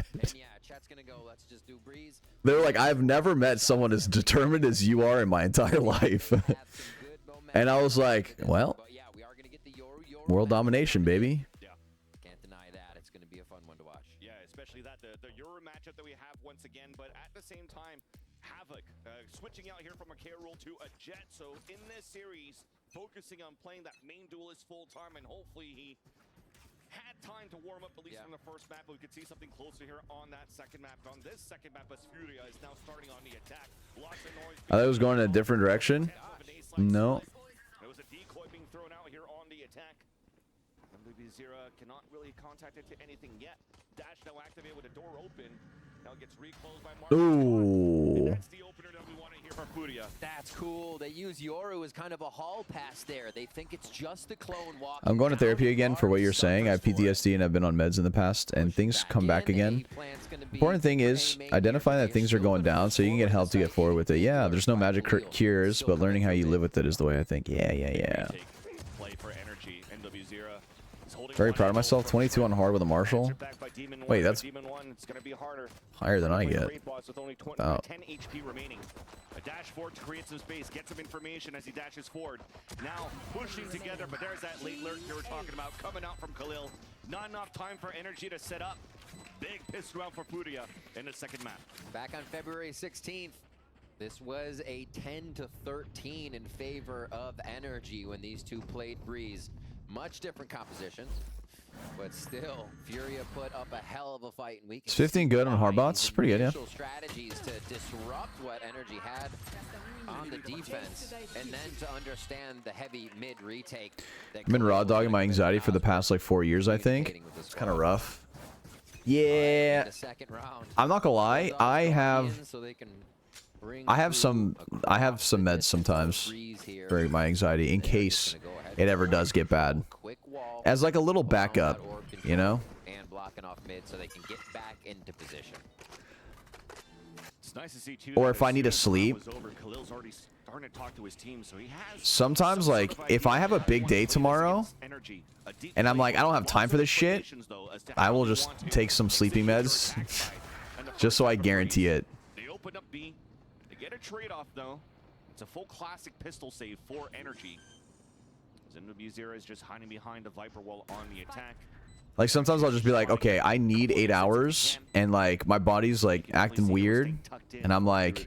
They were like, I've never met someone as determined as you are in my entire life. And I was like, well, world domination, baby. Can't deny that. It's going to be a fun one to watch. Yeah, especially that the Euro matchup that we have once again, but at the same time, Havoc switching out here from a K role to a Jet. So in this series, focusing on playing that main duelist full time, and hopefully he had time to warm up at least from the first map, but we could see something closer here on that second map. On this second map, as Furia is now starting on the attack. Lots of noise. I thought it was going in a different direction. No. There was a decoy being thrown out here on the attack. Zira cannot really contact it to anything yet. Dash now activated with the door open. Now it gets reclosed by Mark. Ooh. That's the opener that we want to hear from Furia. That's cool. They use Yoru as kind of a hall pass there. They think it's just the clone walk. I'm going to therapy again for what you're saying. I have PTSD and I've been on meds in the past, and things come back again. Important thing is identifying that things are going down so you can get help to get forward with it. Yeah, there's no magic cures, but learning how you live with it is the way I think. Yeah. Play for Energy. NW Zira. Very proud of myself. 22 on hard with a Marshall. Wait, that's higher than I get. Oh. 10 HP remaining. A dash forward to create some space, get some information as he dashes forward. Now pushing together, but there's that late lurk you were talking about coming out from Khalil. Not enough time for Energy to set up. Big pistol round for Furia in the second map. Back on February 16th, this was a 10-13 in favor of Energy when these two played Breeze. Much different compositions. But still, Furia put up a hell of a fight, and we can It's 15 good on hard bots. Pretty good, yeah. initial strategies to disrupt what Energy had on the defense, and then to understand the heavy mid retake. I've been raw dogging my anxiety for the past like 4 years, I think. It's kind of rough. Yeah, I'm not gonna lie. I have some meds sometimes for my anxiety in case it ever does get bad, as like a little backup, you know. And blocking off mid so they can get back into position. It's nice to see too, Or that if I as need to soon as the round sleep. was over, Khalil's already starting to talk to his team, so he has Sometimes, some like, sort of if I idea have a of how he big wants to day play this tomorrow, against Energy. A deep and I'm play, like, I don't have lots time of for this shit, explanations, though, as to I how will he just wants to take some sleeping execute meds, their attack side. And the just first so I step of guarantee Breeze, it. They open up B. They get a trade-off, though. It's a full classic pistol save for Energy. ZenWZero is just hiding behind the Viper wall on the attack. Like sometimes I'll just be like, okay, I need 8 hours, and like my body's like acting weird, and I'm like,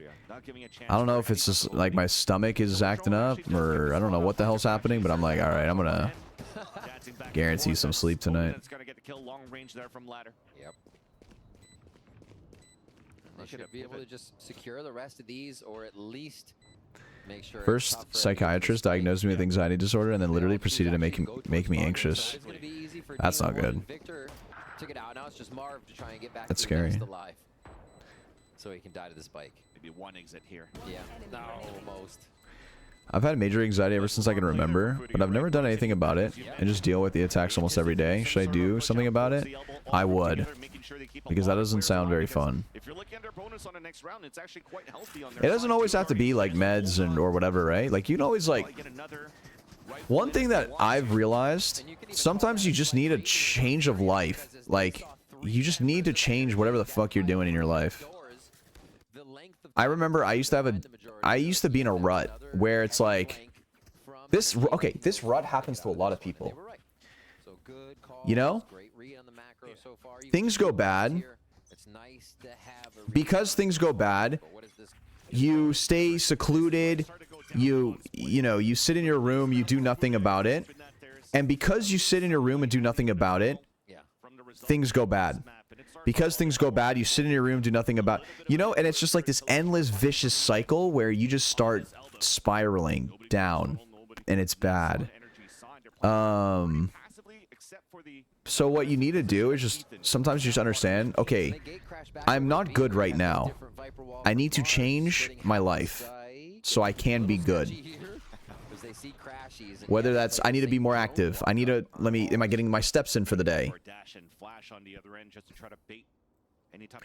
I don't know if it's just like my stomach is acting up, or I don't know what the hell's happening, but I'm like, all right, I'm gonna guarantee some sleep tonight. Yep. They should be able to just secure the rest of these, or at least make sure. First, psychiatrist diagnosed me with anxiety disorder, and then literally proceeded to make me anxious. That's not good. Victor took it out. Now it's just Marv to try and get back. That's to the next scary. alive, so he can die to the spike. Maybe one exit here. Yeah. No, almost. I've had major anxiety ever since I can remember, but I've never done anything about it, and just deal with the attacks almost every day. Should I do something about it? I would, because that doesn't sound very fun. It doesn't always have to be like meds and or whatever, right? Like you can always like. One thing that I've realized, sometimes you just need a change of life. Like you just need to change whatever the fuck you're doing in your life. I remember I used to be in a rut where it's like this rut happens to a lot of people. You know? Things go bad. Because things go bad, you stay secluded, you sit in your room, you do nothing about it. And because you sit in your room and do nothing about it, things go bad. Because things go bad, you sit in your room, do nothing about, and it's just like this endless vicious cycle where you just start spiraling down, and it's bad. So what you need to do is just sometimes you just understand, okay, I'm not good right now. I need to change my life so I can be good. Whether that's I need to be more active. I need to am I getting my steps in for the day?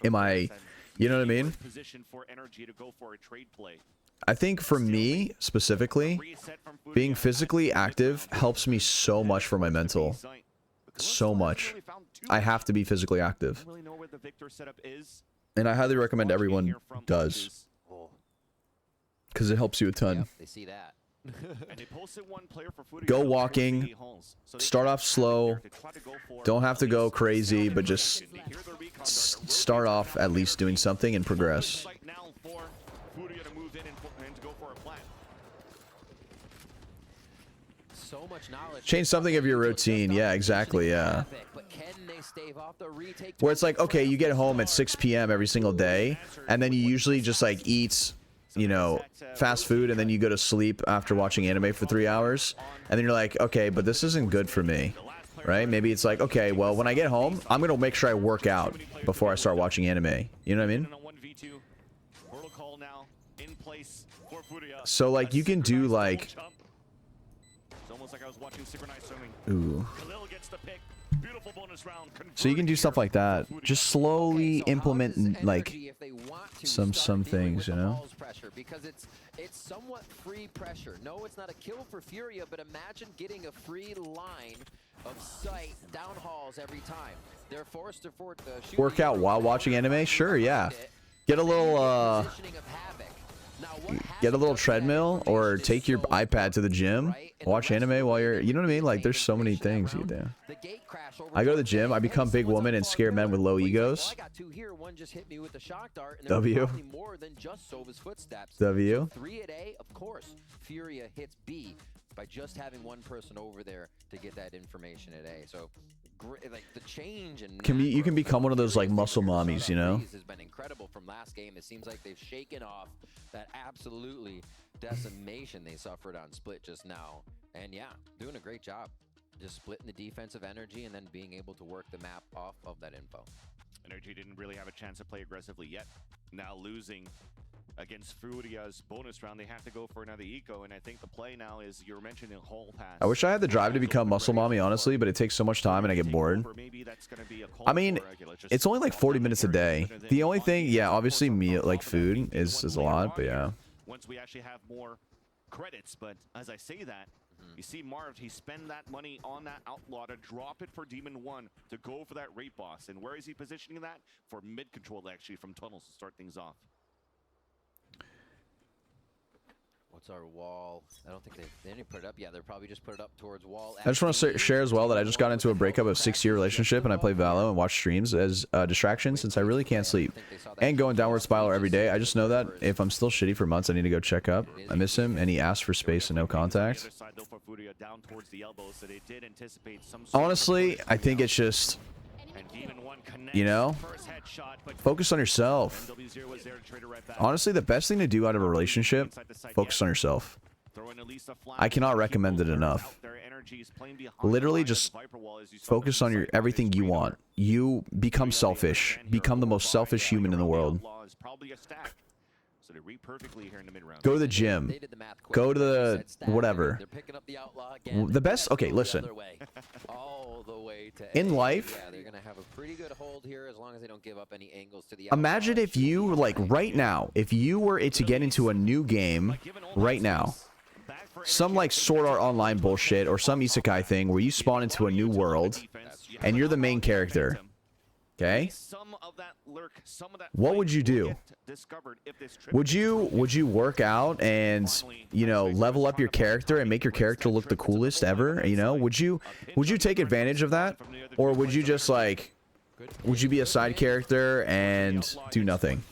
Am I, you know what I mean? I think for me specifically, being physically active helps me so much for my mental. So much. I have to be physically active. And I highly recommend everyone does. Because it helps you a ton. They see that. Go walking. Start off slow. Don't have to go crazy, but just start off at least doing something and progress. Change something of your routine. Yeah, exactly. Yeah. Where it's like, okay, you get home at 6 p.m. every single day, and then you usually just like eat, fast food, and then you go to sleep after watching anime for 3 hours, and then you're like, okay, but this isn't good for me, right? Maybe it's like, okay, well, when I get home, I'm gonna make sure I work out before I start watching anime. You know what I mean? So like you can do like, ooh. So you can do stuff like that. Just slowly implement like some things, Because it's somewhat free pressure. No, it's not a kill for Furia, but imagine getting a free line of sight down halls every time. They're forced to work out while watching anime. Sure, yeah. Get a little treadmill, or take your iPad to the gym, watch anime while you're, you know what I mean? Like there's so many things you do. I go to the gym, I become big woman and scare men with low egos. W. W. 3 at A, of course. Furia hits B by just having one person over there to get that information at A. So like the change and you can become one of those like muscle mommies, you know? has been incredible from last game. It seems like they've shaken off that absolutely decimation they suffered on Split just now. And yeah, doing a great job. Just splitting the defensive energy and then being able to work the map off of that info. Energy didn't really have a chance to play aggressively yet. Now losing against Furia's bonus round, they have to go for another eco, and I think the play now is, you're mentioning hall pass. I wish I had the drive to become muscle mommy, honestly, but it takes so much time and I get bored. I mean, it's only like 40 minutes a day. The only thing, yeah, obviously meal, like food is a lot, but yeah. Once we actually have more credits, but as I say that, you see Marv, he spend that money on that outlaw to drop it for Demon 1 to go for that raid boss. And where is he positioning that? For mid control, actually, from tunnels to start things off. What's our wall? I don't think they didn't put it up. Yeah, they're probably just put it up towards wall. I just want to share as well that I just got into a breakup of 6-year relationship, and I play Valo and watch streams as a distraction since I really can't sleep. And going downward spiral every day. I just know that if I'm still shitty for months, I need to go check up. I miss him, and he asked for space and no contact. Honestly, I think it's just, you know, focus on yourself. Honestly, the best thing to do out of a relationship, focus on yourself. I cannot recommend it enough. Literally just focus on everything you want. You become selfish. Become the most selfish human in the world. Go to the gym. Go to the whatever. The best, okay, listen. In life, imagine if you, like right now, if you were to get into a new game right now, some like Sword Art Online bullshit or some isekai thing where you spawn into a new world and you're the main character, okay? What would you do? Would you work out and, you know, level up your character and make your character look the coolest ever? You know, would you take advantage of that, or would you just like, would you be a side character and do nothing?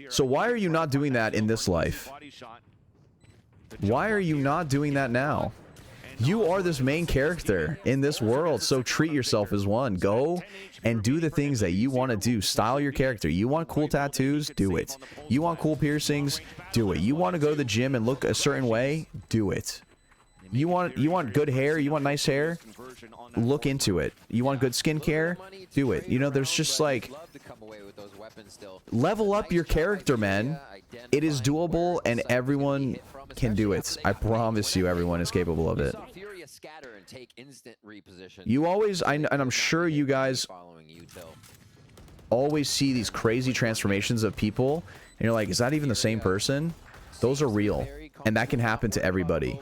So why are you not doing that in this life? Why are you not doing that now? You are this main character in this world, so treat yourself as one. Go and do the things that you want to do. Style your character. You want cool tattoos? Do it. You want cool piercings? Do it. You want to go to the gym and look a certain way? Do it. You want good hair? You want nice hair? Look into it. You want good skincare? Do it. You know, there's just like, level up your character, man. It is doable and everyone can do it. I promise you, everyone is capable of it. You always, and I'm sure you guys always see these crazy transformations of people, and you're like, is that even the same person? Those are real, and that can happen to everybody.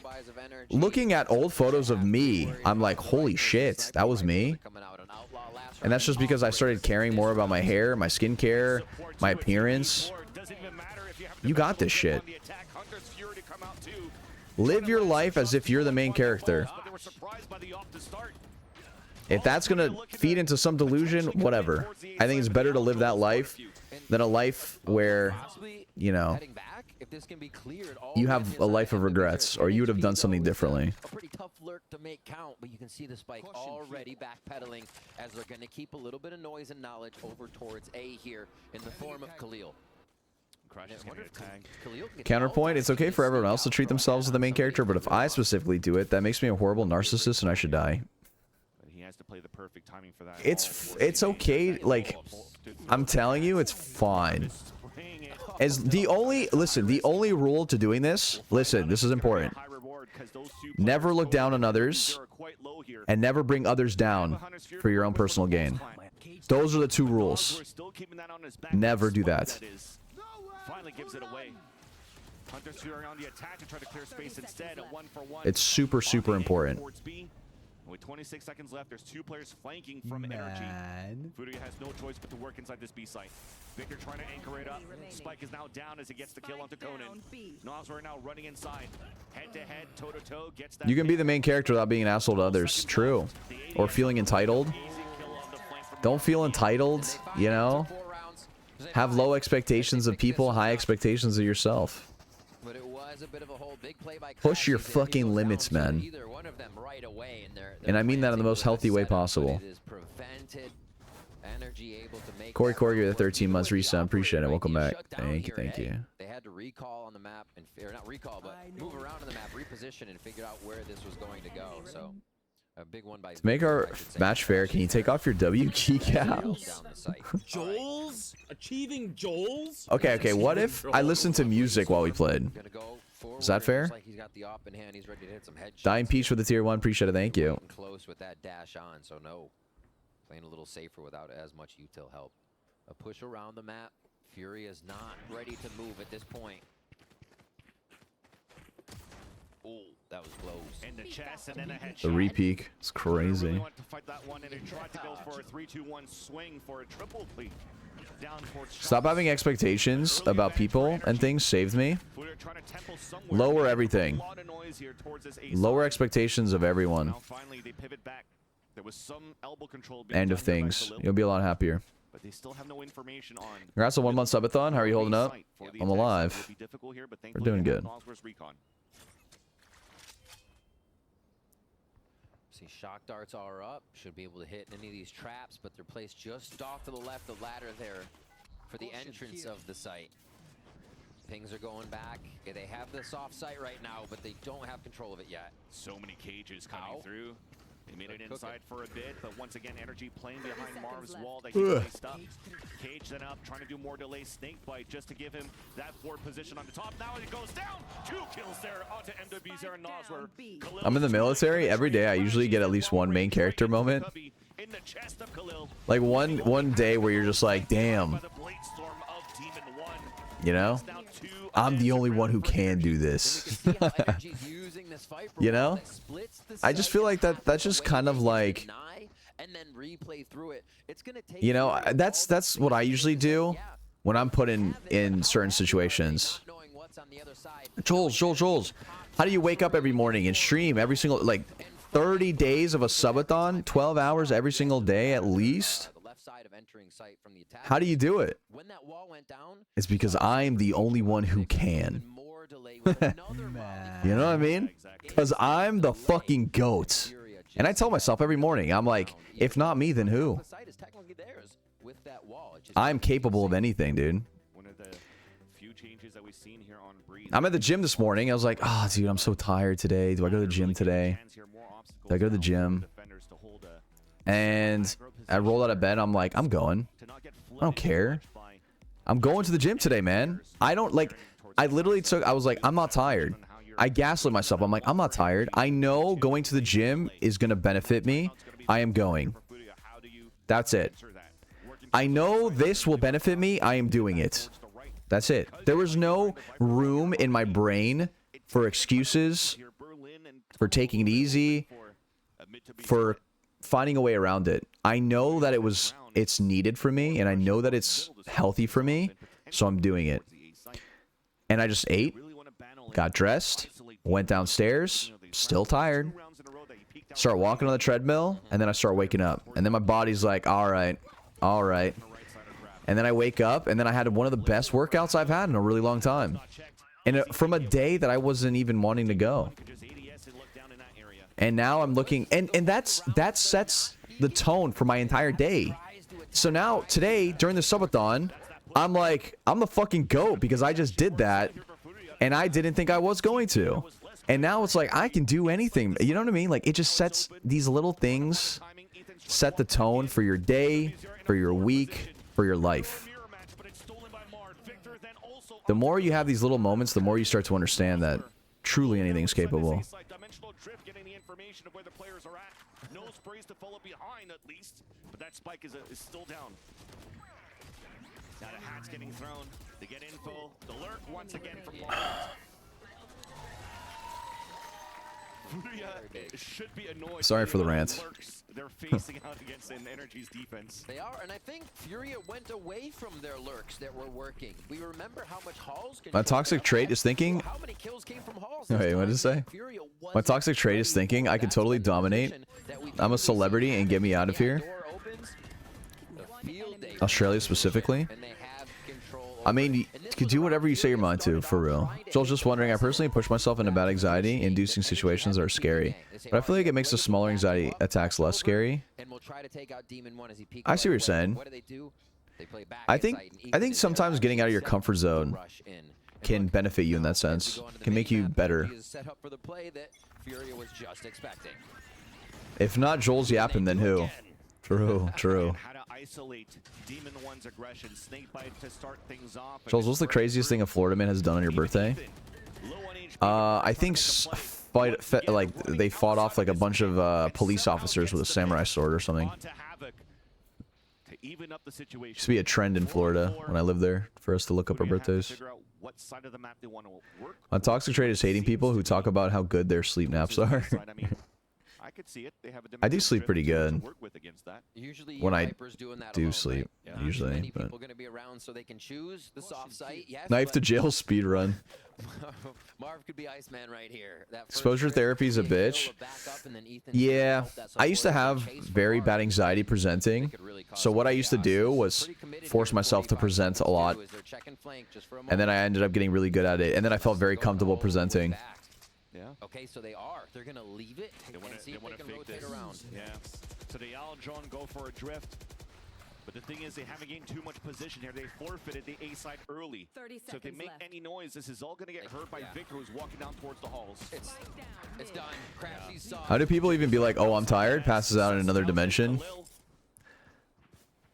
Looking at old photos of me, I'm like, holy shit, that was me. And that's just because I started caring more about my hair, my skincare, my appearance. You got this shit. Live your life as if you're the main character. If that's gonna feed into some delusion, whatever. I think it's better to live that life than a life where, you know, you have a life of regrets, or you would have done something differently. A pretty tough lurk to make count, but you can see the spike already backpedaling as they're going to keep a little bit of noise and knowledge over towards A here in the form of Khalil. Counterpoint, it's okay for everyone else to treat themselves as the main character, but if I specifically do it, that makes me a horrible narcissist and I should die. He has to play the perfect timing for that. It's okay, like, I'm telling you, it's fine. As the only rule to doing this, listen, this is important. Never look down on others, and never bring others down for your own personal gain. Those are the two rules. Never do that. Finally gives it away. Hunter's on the attack to try to clear space instead. A 1-for-1. It's super, super important. With 26 seconds left, there's two players flanking from Energy. Furia has no choice but to work inside this B site. Victor trying to anchor it up. Spike is now down as he gets the kill onto Conan. Knobs are now running inside. Head to head, toe to toe, gets that. You can be the main character without being an asshole to others. True. Or feeling entitled. Don't feel entitled, you know? Have low expectations of people, high expectations of yourself. But it was has a bit of a hold. Big play by Push your Crashes, and he fucking goes limits, down to man. either one of them right away, and And I mean that in the most healthy way possible. Corey, you're the 13 months resub. Appreciate it. Welcome back. Thank you, thank you. They had to recall on the map, or not recall, but move around on the map, reposition, and figure out where this was going to go. So, a big one by. To make our match fair, can you take off your W key cap? Jollz? Achieving Jollz? Okay, what if I listened to music while we played? Is that fair? Dying Peach for the tier 1. Appreciate it. Thank you. Close with that dash on, so no. Playing a little safer without as much util help. A push around the map. Fury is not ready to move at this point. Oh, that was close. In the chest and then a headshot. The re-peek. It's crazy. Really wanted to fight that one, and it tried to go for a 3-2-1 swing for a triple pleat. Down towards Stop having expectations about people and things saved me. Lower everything. Lower expectations of everyone. Now finally they pivot back. There was some elbow control being End of done there by things. Khalil, You'll be a lot happier. but they still have no information on. Congrats on 1 month subathon. How are you holding up? I'm alive. We're doing good. See, shock darts are up. Should be able to hit any of these traps, but they're placed just off to the left of the ladder there for the entrance of the site. Pings are going back. Okay, they have this off site right now, but they don't have control of it yet. So many cages coming through. They made it inside for a bit, but once again, Energy playing behind Marv's wall that he placed up. Cage then up, trying to do more delay snake bite just to give him that forward position on the top. Now it goes down. 2 kills there onto MWZ and Nosler. I'm in the military. Every day I usually get at least one main character moment. Like one day where you're just like, damn. You know? I'm the only one who can do this. You know? I just feel like that's just kind of like, you know, that's what I usually do when I'm put in certain situations. Jollz, how do you wake up every morning and stream every single, like 30 days of a subathon, 12 hours every single day at least? How do you do it? It's because I'm the only one who can. You know what I mean? Because I'm the fucking GOAT. And I tell myself every morning, I'm like, if not me, then who? I'm capable of anything, dude. I'm at the gym this morning. I was like, oh, dude, I'm so tired today. Do I go to the gym today? Do I go to the gym? And I rolled out of bed. I'm like, I'm going. I don't care. I'm going to the gym today, man. I don't like, I literally I was like, I'm not tired. I gaslit myself. I'm like, I'm not tired. I know going to the gym is going to benefit me. I am going. That's it. I know this will benefit me. I am doing it. That's it. There was no room in my brain for excuses, for taking it easy, for finding a way around it. I know that it's needed for me, and I know that it's healthy for me, so I'm doing it. And I just ate, got dressed, went downstairs, still tired, start walking on the treadmill, and then I start waking up. And then my body's like, all right. And then I wake up, and then I had one of the best workouts I've had in a really long time. And from a day that I wasn't even wanting to go. And now I'm looking, and that sets the tone for my entire day. So now, today, during the subathon, I'm like, I'm the fucking GOAT because I just did that, and I didn't think I was going to. And now it's like, I can do anything. You know what I mean? Like, it just sets these little things, set the tone for your day, for your week, for your life. The more you have these little moments, the more you start to understand that truly anything's capable. No sprays to follow behind at least, but that spike is still down. Now the hat's getting thrown. They get info. The lurk once again from Marvin. Should be annoyed. Sorry for the rant. They're facing out against an Energy's defense. They are, and I think Furia went away from their lurks that were working. We remember how much Halls My toxic trait is thinking. How many kills came from Halls? Wait, what did it say? My toxic trait is thinking I can totally dominate. I'm a celebrity and get me out of here. Australia specifically. I mean, you could do whatever you say your mind to, for real. Joel's just wondering, I personally push myself into bad anxiety-inducing situations that are scary. But I feel like it makes the smaller anxiety attacks less scary. I see what you're saying. I think sometimes getting out of your comfort zone can benefit you in that sense. Can make you better. If not Jollz yapping, then who? True, true. Jollz, what's the craziest thing a Florida man has done on your birthday? I think they fought off like a bunch of police officers with a samurai sword or something. Used to be a trend in Florida when I lived there for us to look up our birthdays. My toxic trait is hating people who talk about how good their sleep naps are. I do sleep pretty good when I do sleep, usually. But knife to jail speed run. Marv could be Iceman right here. Exposure therapy is a bitch. Yeah, I used to have very bad anxiety presenting. So what I used to do was force myself to present a lot. And then I ended up getting really good at it. And then I felt very comfortable presenting. Okay, so they're gonna leave it and see if they can rotate around. Yeah. So the Al and John go for a drift. But the thing is, they haven't gained too much position here. They forfeited the A side early. So if they make any noise, this is all going to get heard by Victor, who's walking down towards the halls. It's done. Crashy saw. How do people even be like, oh, I'm tired, passes out in another dimension?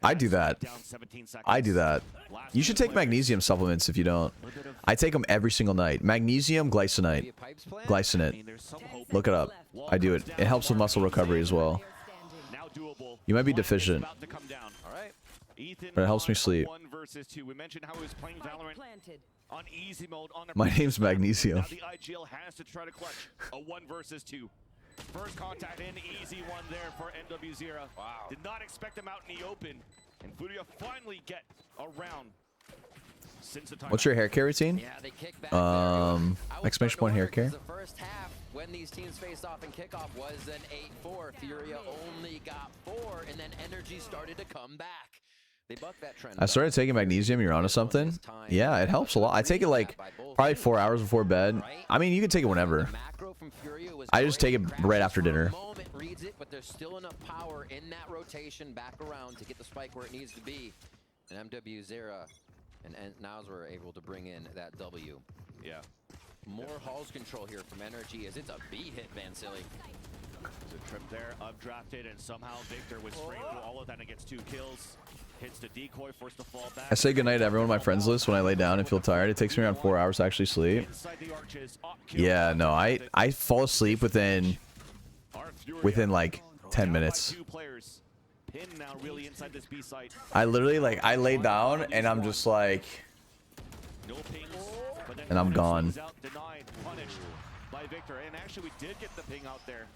I do that. I do that. You should take magnesium supplements if you don't. I take them every single night. Magnesium glycinate. Glycinate. Look it up. I do it. It helps with muscle recovery as well. You might be deficient, but it helps me sleep. My name's Magnesium. Now the IGL has to try to clutch a 1 versus 2. First contact in, easy one there for NW0. Wow. Did not expect him out in the open. And Furia finally get around. What's your hair care routine? Yeah, they kick back exclamation point hair care. The first half, when these teams faced off in kickoff, was an 8-4. Furia only got 4, and then Energy started to come back. They bucked that trend. I started taking magnesium. You're onto something? Yeah, it helps a lot. I take it like probably 4 hours before bed. I mean, you can take it whenever. I just take it right after dinner. Reads it, but there's still enough power in that rotation back around to get the spike where it needs to be. And MW0 and Nows were able to bring in that W. Yeah. More Halls control here from Energy as it's a B hit, Vansili. There's a trip there, updrafted, and somehow Victor was spraying through all of that and gets 2 kills. Hits the decoy, forced to fall back. I say goodnight to everyone on my friends list when I lay down and feel tired. It takes me around 4 hours to actually sleep. Yeah, no, I fall asleep within like 10 minutes. I literally I lay down and I'm just like, and I'm gone. And actually, we did get the ping out there.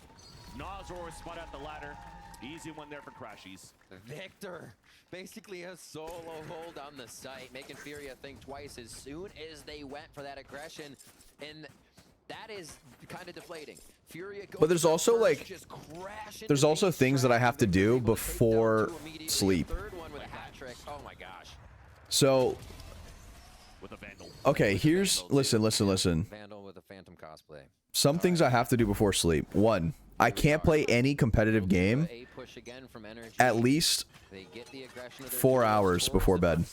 Nazor spot at the ladder. Easy one there for Crashies. Victor, basically a solo hold on the site, making Furia think twice as soon as they went for that aggression, and that is kind of deflating. Furia goes, but there's also there's also things that I have to do before sleep. Oh my gosh. So, okay, here's listen. Vandal with a Phantom cosplay. Some things I have to do before sleep. 1, I can't play any competitive game at least 4 hours before bed.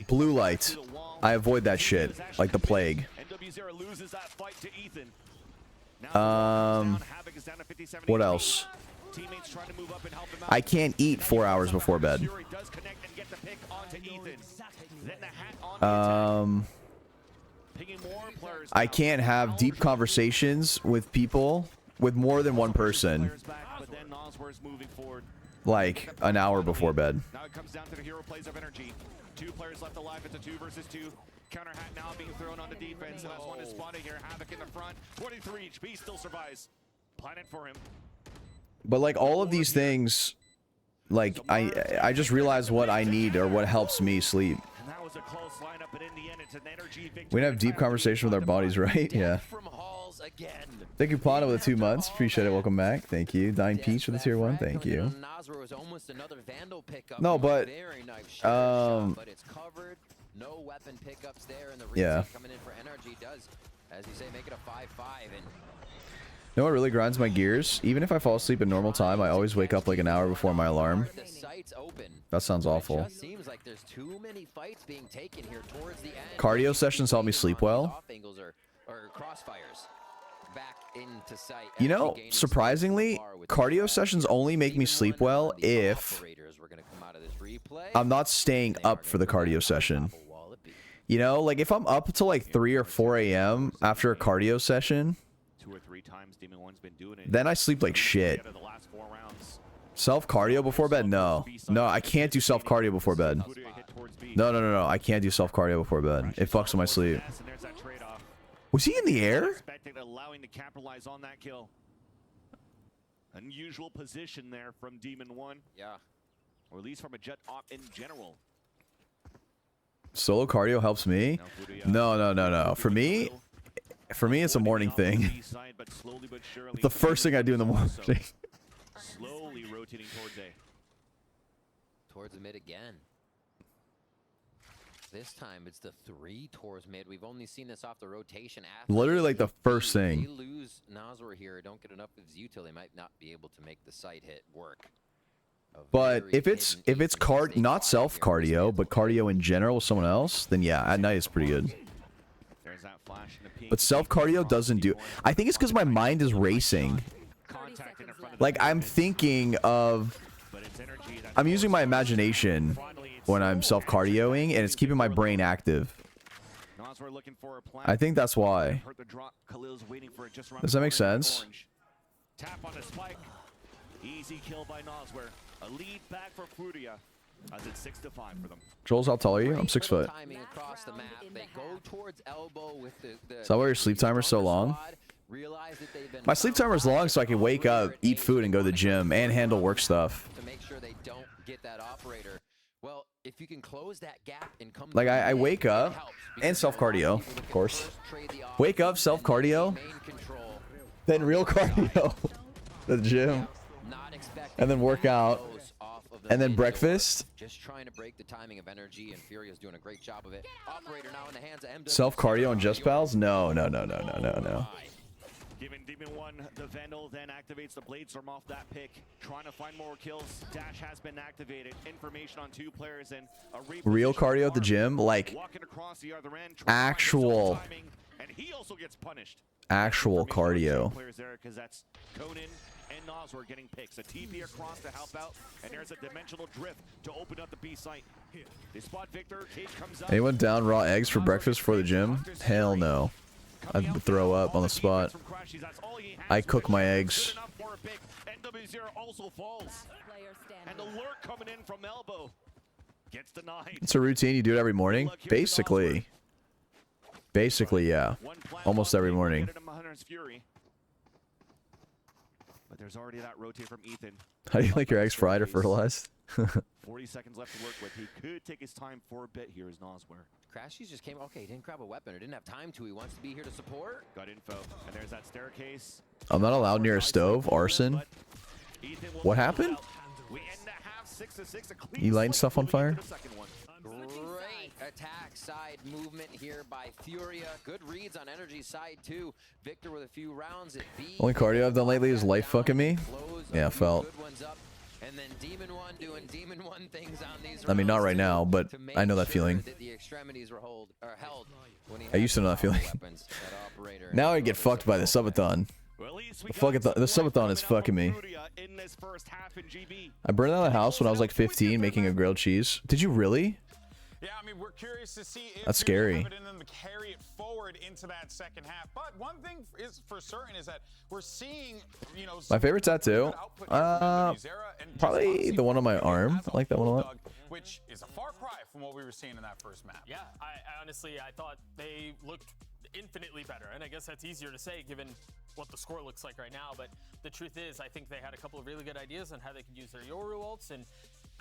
Blue light. I avoid that shit like the plague. What else? I can't eat 4 hours before bed. I can't have deep conversations with people, with more than one person, like an hour before bed. Now it comes down to the hero plays of Energy. 2 players left alive. It's a 2 versus 2. Counter hat now being thrown on the defense. Last one is spotted here. Havoc in the front. 23 HP still survives. Planet for him. But like all of these things, like I just realized what I need or what helps me sleep. And that was a close lineup, but in the end, it's an Energy victory. We have deep conversation with our bodies, right? Yeah. From Halls falls again. Thank you, Plana, with the 2 months. Appreciate it. Welcome back. Thank you. Dying Peach for the tier 1. Thank you. Was almost another Vandal pickup. No, but Very nice shot, but it's covered. No weapon pickups there, and the reset coming in for NRG does, as you say, make it a 5-5. And you know what really grinds my gears? Even if I fall asleep at normal time, I always wake up like an hour before my alarm. the site's open. That sounds awful. It just seems like there's too many fights being taken here towards the end. Cardio sessions help me sleep well. Off angles or crossfires. Back into sight. You know, surprisingly, cardio sessions only make me sleep well if I'm not staying up for the cardio session. You know, like if I'm up till like 3 or 4 a.m. after a cardio session, 2 or 3 times Demon One's been doing it. then I sleep like shit. Self cardio before bed? No. No, I can't do self cardio before bed. No. I can't do self cardio before bed. It fucks with my sleep. Was he in the air? Allowing to capitalize on that kill. Unusual position there from Demon One. Yeah. Or at least from a jet op in general. Solo cardio helps me? No. For me, it's a morning thing. It's the first thing I do in the morning. Slowly rotating towards the mid again. This time it's the 3 towards mid. We've only seen this off the rotation. Literally like the first thing. They lose Nazor here. Don't get enough of his util. They might not be able to make the site hit work. But if it's not self cardio, but cardio in general with someone else, then yeah, at night it's pretty good. But self cardio doesn't do. I think it's because my mind is racing. Like I'm thinking of. I'm using my imagination when I'm self cardioing, and it's keeping my brain active. I think that's why. Does that make sense? Tap on a spike. Easy kill by Noswer. A lead back for Furia as it's 6-5 for them. Jollz, how tall are you? I'm 6 foot. Is that why your sleep timer's so long? My sleep timer's long so I can wake up, eat food, and go to the gym and handle work stuff. To make sure they don't get that operator. Well, if you can close that gap and come like I wake up and self cardio, of course. Wake up, self cardio, then real cardio, the gym, and then work out, and then breakfast. Just trying to break the timing of energy, and Furia's doing a great job of it. Operator now in the hands of MW. Self cardio and just pals? No. Giving Demon One the Vandal, then activates the Bladestorm off that pick. Trying to find more kills. Dash has been activated. Information on 2 players and a real cardio at the gym, like actual. And he also gets punished. Actual cardio. Players there because that's Conan and Noswer getting picks. A TP across to help out, and there's a dimensional drift to open up the B site. They spot Victor. Cage comes up. Anyone down raw eggs for breakfast before the gym? Hell no. I'd throw up on the spot. I cook my eggs. Also falls. And the lurk coming in from elbow. Gets denied. It's a routine. You do it every morning? Basically, yeah. Almost every morning. But there's already that rotate from Ethan. How do you like your eggs, fried or fertilized? 40 seconds left to work with. He could take his time for a bit here as Noswer. Crashies just came. Okay, he didn't grab a weapon or didn't have time to. He wants to be here to support. Got info. And there's that staircase. I'm not allowed near a stove. Arson. What happened? You lighting stuff on fire? Great attack side movement here by Furia. Good reads on energy side too. Victor with a few rounds at B. Only cardio I've done lately is life fucking me. Yeah, felt. And then Demon One doing Demon One things on these. I mean, not right now, but I know that feeling. The extremities were held I used to know that feeling. Now I get fucked by the subathon. The subathon is fucking me. I burned out of the house when I was like 15 making a grilled cheese. Did you really? Yeah, I mean, we're curious to see if that's scary. And then carry it forward into that second half. But one thing is for certain is that we're seeing, you know, my favorite tattoo, probably the one on my arm. I like that one a lot. Which is a far cry from what we were seeing in that first map. Yeah, I honestly thought they looked infinitely better, and I guess that's easier to say given what the score looks like right now. But the truth is, I think they had a couple of really good ideas on how they could use their Yoru ults, and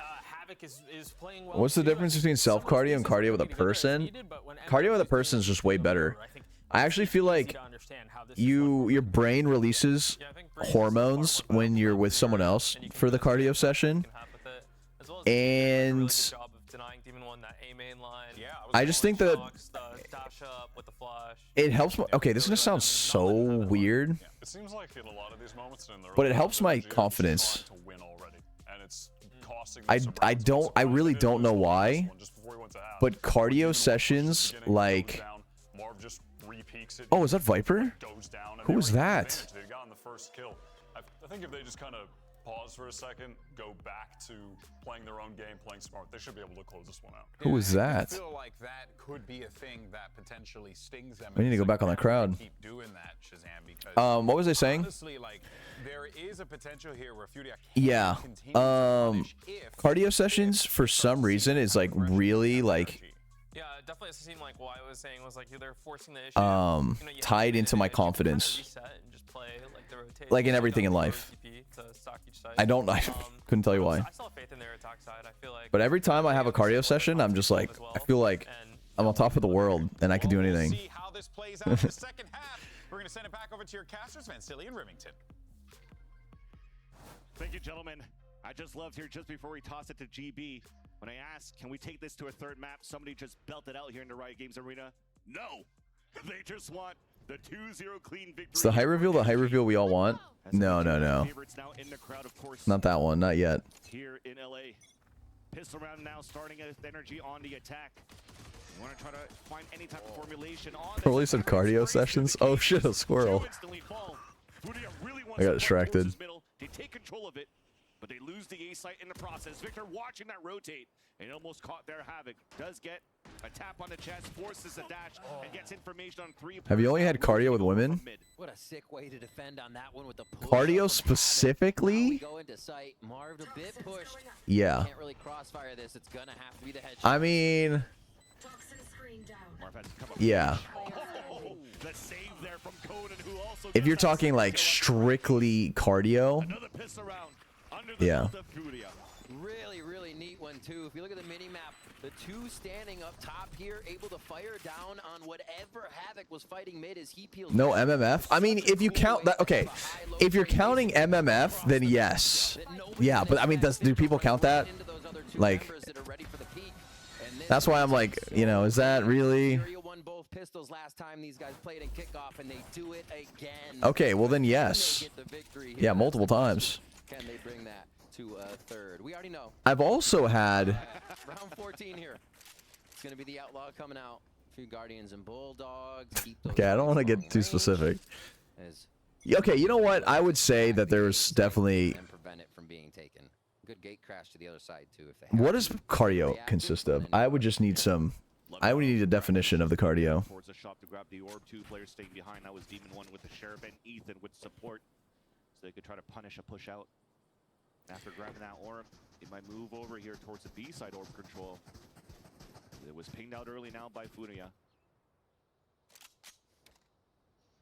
Havoc is playing well. What's the too. I difference think between some of those self-cardio and phases cardio with a maybe together is person? needed, but when Cardio with a everybody's person is doing just way it better. I think I actually feel it's easy like to understand how this is one your brain releases Yeah, I think Breeze is hormones far more when you're viable with someone and else you can for the do that cardio you session. can have with it, as well as Demon did a really And good job of denying Demon 1 that A main line. Yeah, I just think that Shocks, the dash up with the flash. it helps my, okay, this is gonna sound so weird, It seems like in a lot of these moments in the but it early helps rounds, my energy is confidence. trying to win already, and it's costing I them some rounds, but don't I sometimes really they don't know lose why, this one just before he went to half. but cardio Demon pushes at the sessions beginning, goes like down, Marv just re-peaks it, oh, is that Viper? goes down, and Who they was already have that? advantage. They've gotten the first kill. I think if they just kind of pause for a second, go back to playing their own game, playing smart, they should be able to close this one out. Who was I that? feel like that could be a thing that potentially stings them. We need to go back on the crowd. Keep doing that, Shazam, because What was I saying? honestly, like there is a potential here where Furia can Yeah. continue to punish if Cardio sessions for some reason is like really like Yeah, it definitely seemed like what I was saying was like they're forcing the issue. You know, you have tied to into my manage, you can kinda confidence. reset and just play, like, the rotation, Like in you everything know, in go life. TP to stock each side. I couldn't tell you why. I still have faith in their attack side. I feel like. But every time I have a cardio session, I'm just like I feel like I'm on top of the world and I can do We'll anything. see how this plays out in the second half. We're gonna send it back over to your casters, Van Silly and Remington. Thank you, gentlemen. I just loved here just before we toss it to GB. When I asked, can we take this to a third map, somebody just belted out here in the Riot Games Arena. No! They just want the 2-0 clean victory. It's the high reveal we all want. No, no, no. Favorites now in the crowd, of course, Not that one, not yet. here in LA. Pistol round now starting at energy on the attack. You want to try to find any type of formulation on this. Probably some cardio sessions. Oh shit, a squirrel. Two instantly fall. Furia really wants I got to run distracted. towards his middle. They take control of it, but they lose the A site in the process. Victor watching that rotate and almost caught their Havoc. Does get a tap on the chest, forces a dash, and gets information on 3. Have you only had cardio with women? What a sick way to defend on that one with the push Cardio from Havoc. Now we specifically? go into sight. Marv a bit pushed. Yeah. Can't really crossfire this. It's gonna have to be the headshot. I mean, Marv has to come up. yeah. Oh, the save there from Conan, who also If you're gets that talking like kill. strictly cardio, Another pistol round under the yeah. belt of Furia. Really, really neat one too. If you look at the mini map, the two standing up top here, able to fire down on whatever Havoc was fighting mid as he peels. No back. MMF? I mean, if you count that, okay. If you're counting MMF, then yes. Yeah, but I mean, do people count that? Like, that's why I'm like, you know, is that really? Furia won both pistols last time these guys played in kickoff, and they do it again. Okay, well then Can they yes. get the victory here? Yeah, multiple times. Can they bring that to a third? We already know. I've also had, Round 14 here. It's gonna be the outlaw coming out. A few guardians and bulldogs. Keep those okay, I don't want to guys get long too range specific. as Okay, you know what? I would say that there's definitely, and prevent it from being taken. Good gate crash to the other side too if they have what to. does cardio consist of? I would just need some, I would need a definition of the cardio. Towards the shop to grab the orb. 2 players staying behind. That was Demon 1 with the Sheriff and Ethan with support. So they could try to punish a push out. After grabbing that orb, it might move over here towards the B side orb control. It was pinged out early now by Furia.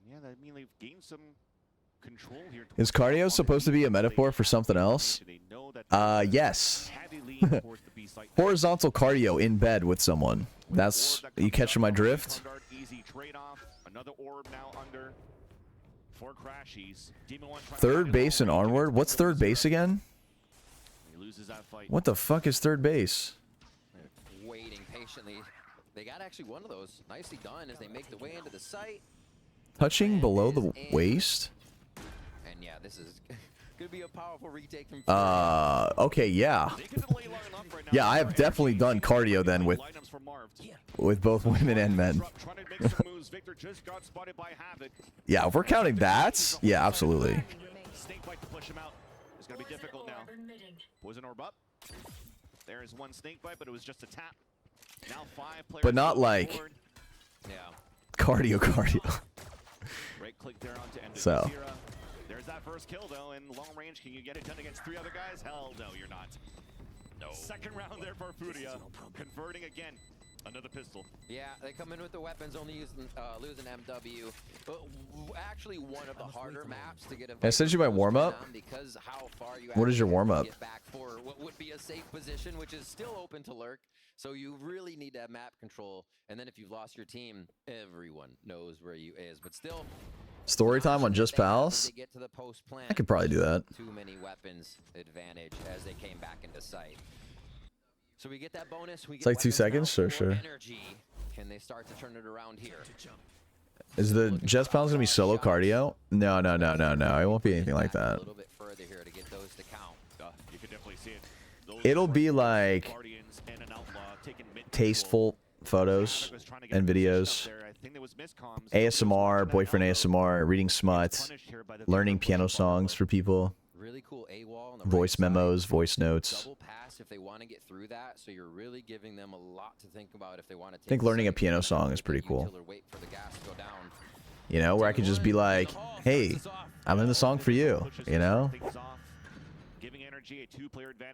Yeah, I mean they've gained some control here. Is cardio supposed to be a metaphor for something else? Yes. Horizontal cardio in bed with someone. That's, you catching my drift? Easy trade-off. Another orb now under for Crashies. Demon 1 trying to Third find base and his own range. onward? What's third base again? He loses that fight. What the fuck is third base? They're waiting patiently. They got actually one of those. Nicely done as they make the way into the site. Touching below the waist? And yeah, this is gonna be a powerful retake from Okay, yeah. They can delay long enough right now. Yeah, I have definitely done cardio then Lineups for Marv. with both women and men. Trying to make some moves. Victor just got spotted by Havoc. Yeah, if we're counting that, yeah, absolutely. Snake bite to push him out. It's gonna be difficult now. Poison orb up. There is one snake bite, but it was just a tap. Now 5 players. But not on like board. Yeah. cardio. Right click there onto end of So. Zira. There's that first kill though in long range. Can you get it done against 3 other guys? Hell no, you're not. No. Second round there for Furia. Converting again. Another pistol. Yeah, they come in with the weapons, only losing MW. But actually, one of the harder maps to get a. I sent you my warm-up. Because how far you What is your warm-up? get back for what would be a safe position, which is still open to lurk. So you really need to have map control. And then if you've lost your team, everyone knows where you is. But still, Story time on Just Pals. Get to the post plant. I could probably do that. Too many weapons advantage as they came back into sight. So we get that bonus. We get It's like 2 seconds, now sure. for Energy. Can they start to turn it around here? Is the Just Pals gonna be solo cardio? No. It won't be anything like A that. little bit further here to get those to count. You could definitely see it. Those It'll were be like Guardians and an outlaw taking mid tasteful photos and videos. ASMR, boyfriend ASMR, reading smut, learning piano songs for people, Really cool AWOL on the voice right side. memos, voice notes. Double pass if they want to get through that. So you're really giving them a lot to think about if they want to take I think the learning a site. piano song is pretty cool. Util or wait for the gas to go down. You know, where I could just be like, hey, I'm in the song for you, you know?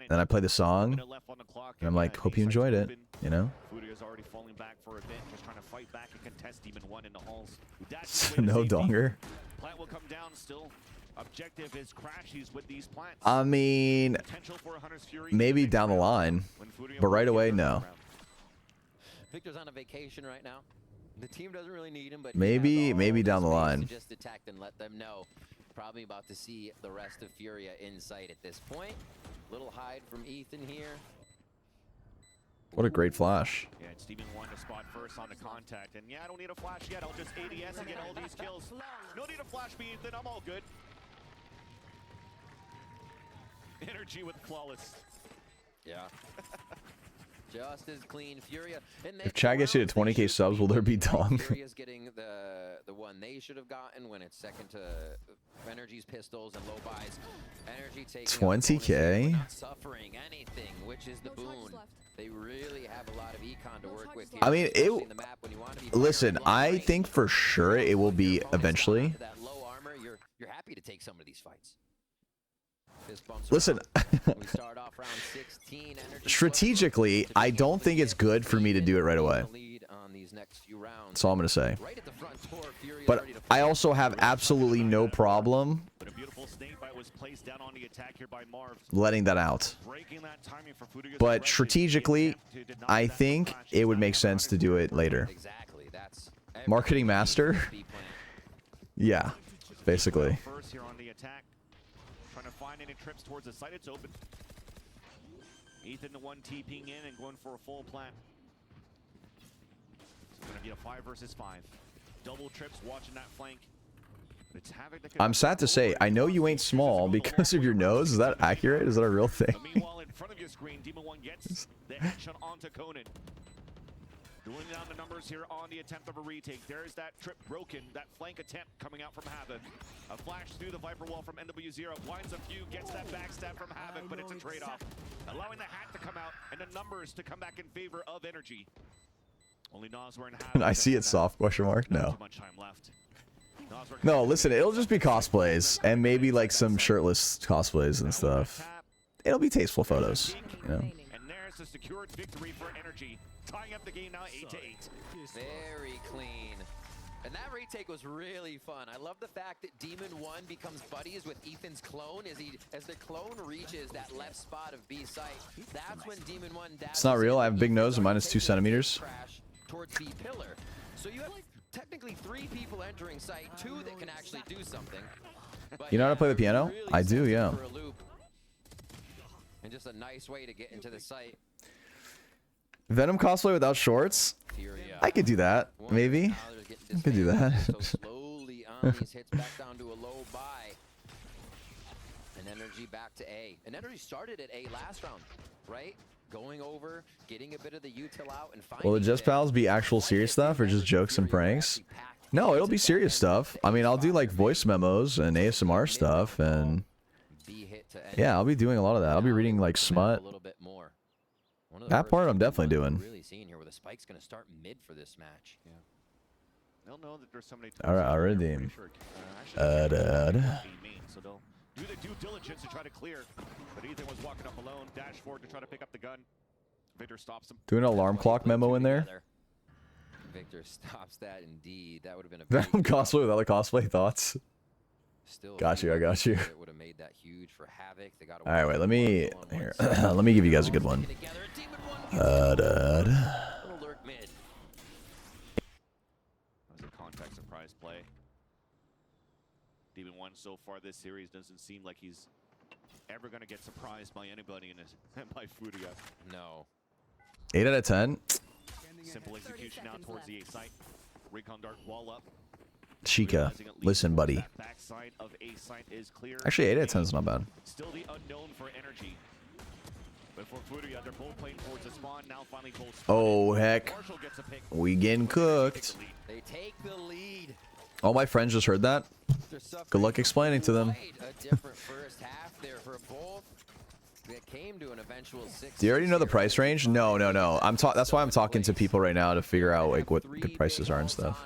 Then I play the song, and I'm like, hope you enjoyed it, you know? Fudio's already falling back for a bit, just trying to fight back and contest Demon 1 in the halls. No donger. Plant will come down still. Objective is crashes with these plants. I mean, Potential for a Hunter's Fury maybe down the line, but right away, no. Victor's on a vacation right now. The team doesn't really need him, but Maybe down the line. Just attack and let them know. Probably about to see the rest of Furia in sight at this point. Little hide from Ethan here. What a great flash. Yeah, it's Demon 1 to spot first on the contact. And yeah, I don't need a flash yet. I'll just ADS and get all these kills. No need a flash me, Ethan. I'm all good. Energy with flawless. Yeah. Just as clean. Furia. And If Chad gets you to 20k subs, will there be dong? Furia's getting the one they should have gotten when it's second to Energy's pistols and low buys. Energy taking 20K? not suffering anything, which is the boon. They really have a lot of econ to work with here. I mean, especially in the map when you want to be listen, long I range. think for sure it will be eventually. That low armor, you're happy to take some of these fights. Fist bumps Listen, around. We start off round 16. Energy strategically, I don't think it's good for me to do it right away. lead on these next few rounds. That's all I'm going to say. Right at the front door, Fury is But ready to I also have absolutely no problem But a beautiful snake bite was placed down on the attack here by Marv. letting that out. Breaking that timing for Fudio's But aggressive strategically, attempt to deny I that think flash. it would make sense to do it later. Exactly. That's Marketing master? B plan. Yeah, basically. First here on the attack. Trying to find any trips towards the site. It's open. Ethan the one TPing in and going for a full plant. It's going to be a 5 versus 5. Double trips watching that flank. But it's Havoc that can I'm sad to say, I know you ain't small because of your nose. Is that accurate? Is that a real thing? But meanwhile, in front of your screen, Demon 1 gets the headshot onto Conan. Dueling down the numbers here on the attempt of a retake. There's that trip broken, that flank attempt coming out from Havoc. A flash through the Viper wall from NW0, blinds a few, gets that backstab from Havoc, but it's a trade-off. Allowing the hat to come out and the numbers to come back in favor of Energy. Only Noswar and Havoc. I see it soft question mark? Not No. too much time left. Noswar No, listen, it'll just be cosplays and maybe like some shirtless cosplays and stuff. It'll be tasteful photos, you know. And there's a secured victory for Energy. Tying up the game now 8-8. Very clean. And that retake was really fun. I love the fact that Demon 1 becomes buddies with Ethan's clone as the clone reaches that left spot of B site. That's when Demon 1 dashes. It's not real. I have a big nose and minus takes 2 a centimeters. crash towards B pillar. So you have technically 3 people entering site, 2 that can actually do something. But You know how to play the piano? really I do, sets it yeah. for a loop. And just a nice way to get into the site. Venom cosplay without shorts? Furia. I could do that, maybe. I could do that. So slowly on these hits back down to a low buy. And Energy back to A. And Energy started at A last round, right? Going over, getting a bit of the util out, and finding. Will the Just Pals be actual serious stuff or just jokes and pranks? No, it'll be serious stuff. I mean, I'll do like voice memos and ASMR stuff, and yeah, I'll be doing a lot of that. I'll be reading like smut. A little bit more. That part I'm definitely doing. Really seeing here where the spike's going to start mid for this match. Yeah. They'll know that there's somebody. All right, already. So they'll do the due diligence to try to clear. But Ethan was walking up alone, dash forward to try to pick up the gun. Victor stops him. Doing an alarm clock memo in there. Victor stops that indeed. That would have been a Venom cosplay with other cosplay thoughts. Still Got you. I got you. it would have made that huge for Havoc. They got All right, wait. Let me here. Let me give you guys a good one. Little lurk mid. That was a contact surprise play. Demon 1 so far this series doesn't seem like he's ever going to get surprised by anybody in his by Furia. No. 8 out of 10. Simple execution now towards the A site. Recon dart wall up. Chica, listen, buddy. That backside of A site is clear. Actually, 8 out of 10 is not bad. Still the unknown for energy. But for Furia, they're both playing towards the spawn. Now finally both spawn. Oh, heck. Marshall gets a pick. We getting cooked. They take the lead. All my friends just heard that. Good luck explaining to them. A different first half there for both. That came to an eventual 6. Do you already know the price range? No. That's why I'm talking to people right now to figure out like what good prices are and stuff.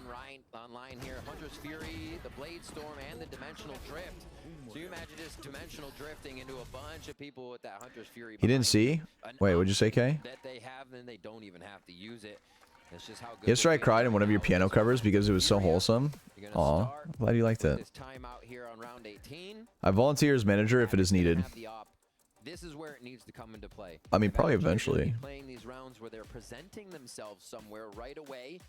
Online here, Hunter's Fury, the Blade Storm, and the Dimensional Drift. So you imagine just dimensional drifting into a bunch of people with that Hunter's Fury. He didn't see? Wait, what'd you say, Kay? That they have, then they don't even have to use it. It's just how good. Yesterday I cried in one of your piano covers because it was so wholesome. Aw, glad you liked it. This time out here on round 18. I volunteer as manager if it is needed. This is where it needs to come into play. I mean, probably eventually. Playing these rounds where they're presenting themselves somewhere right away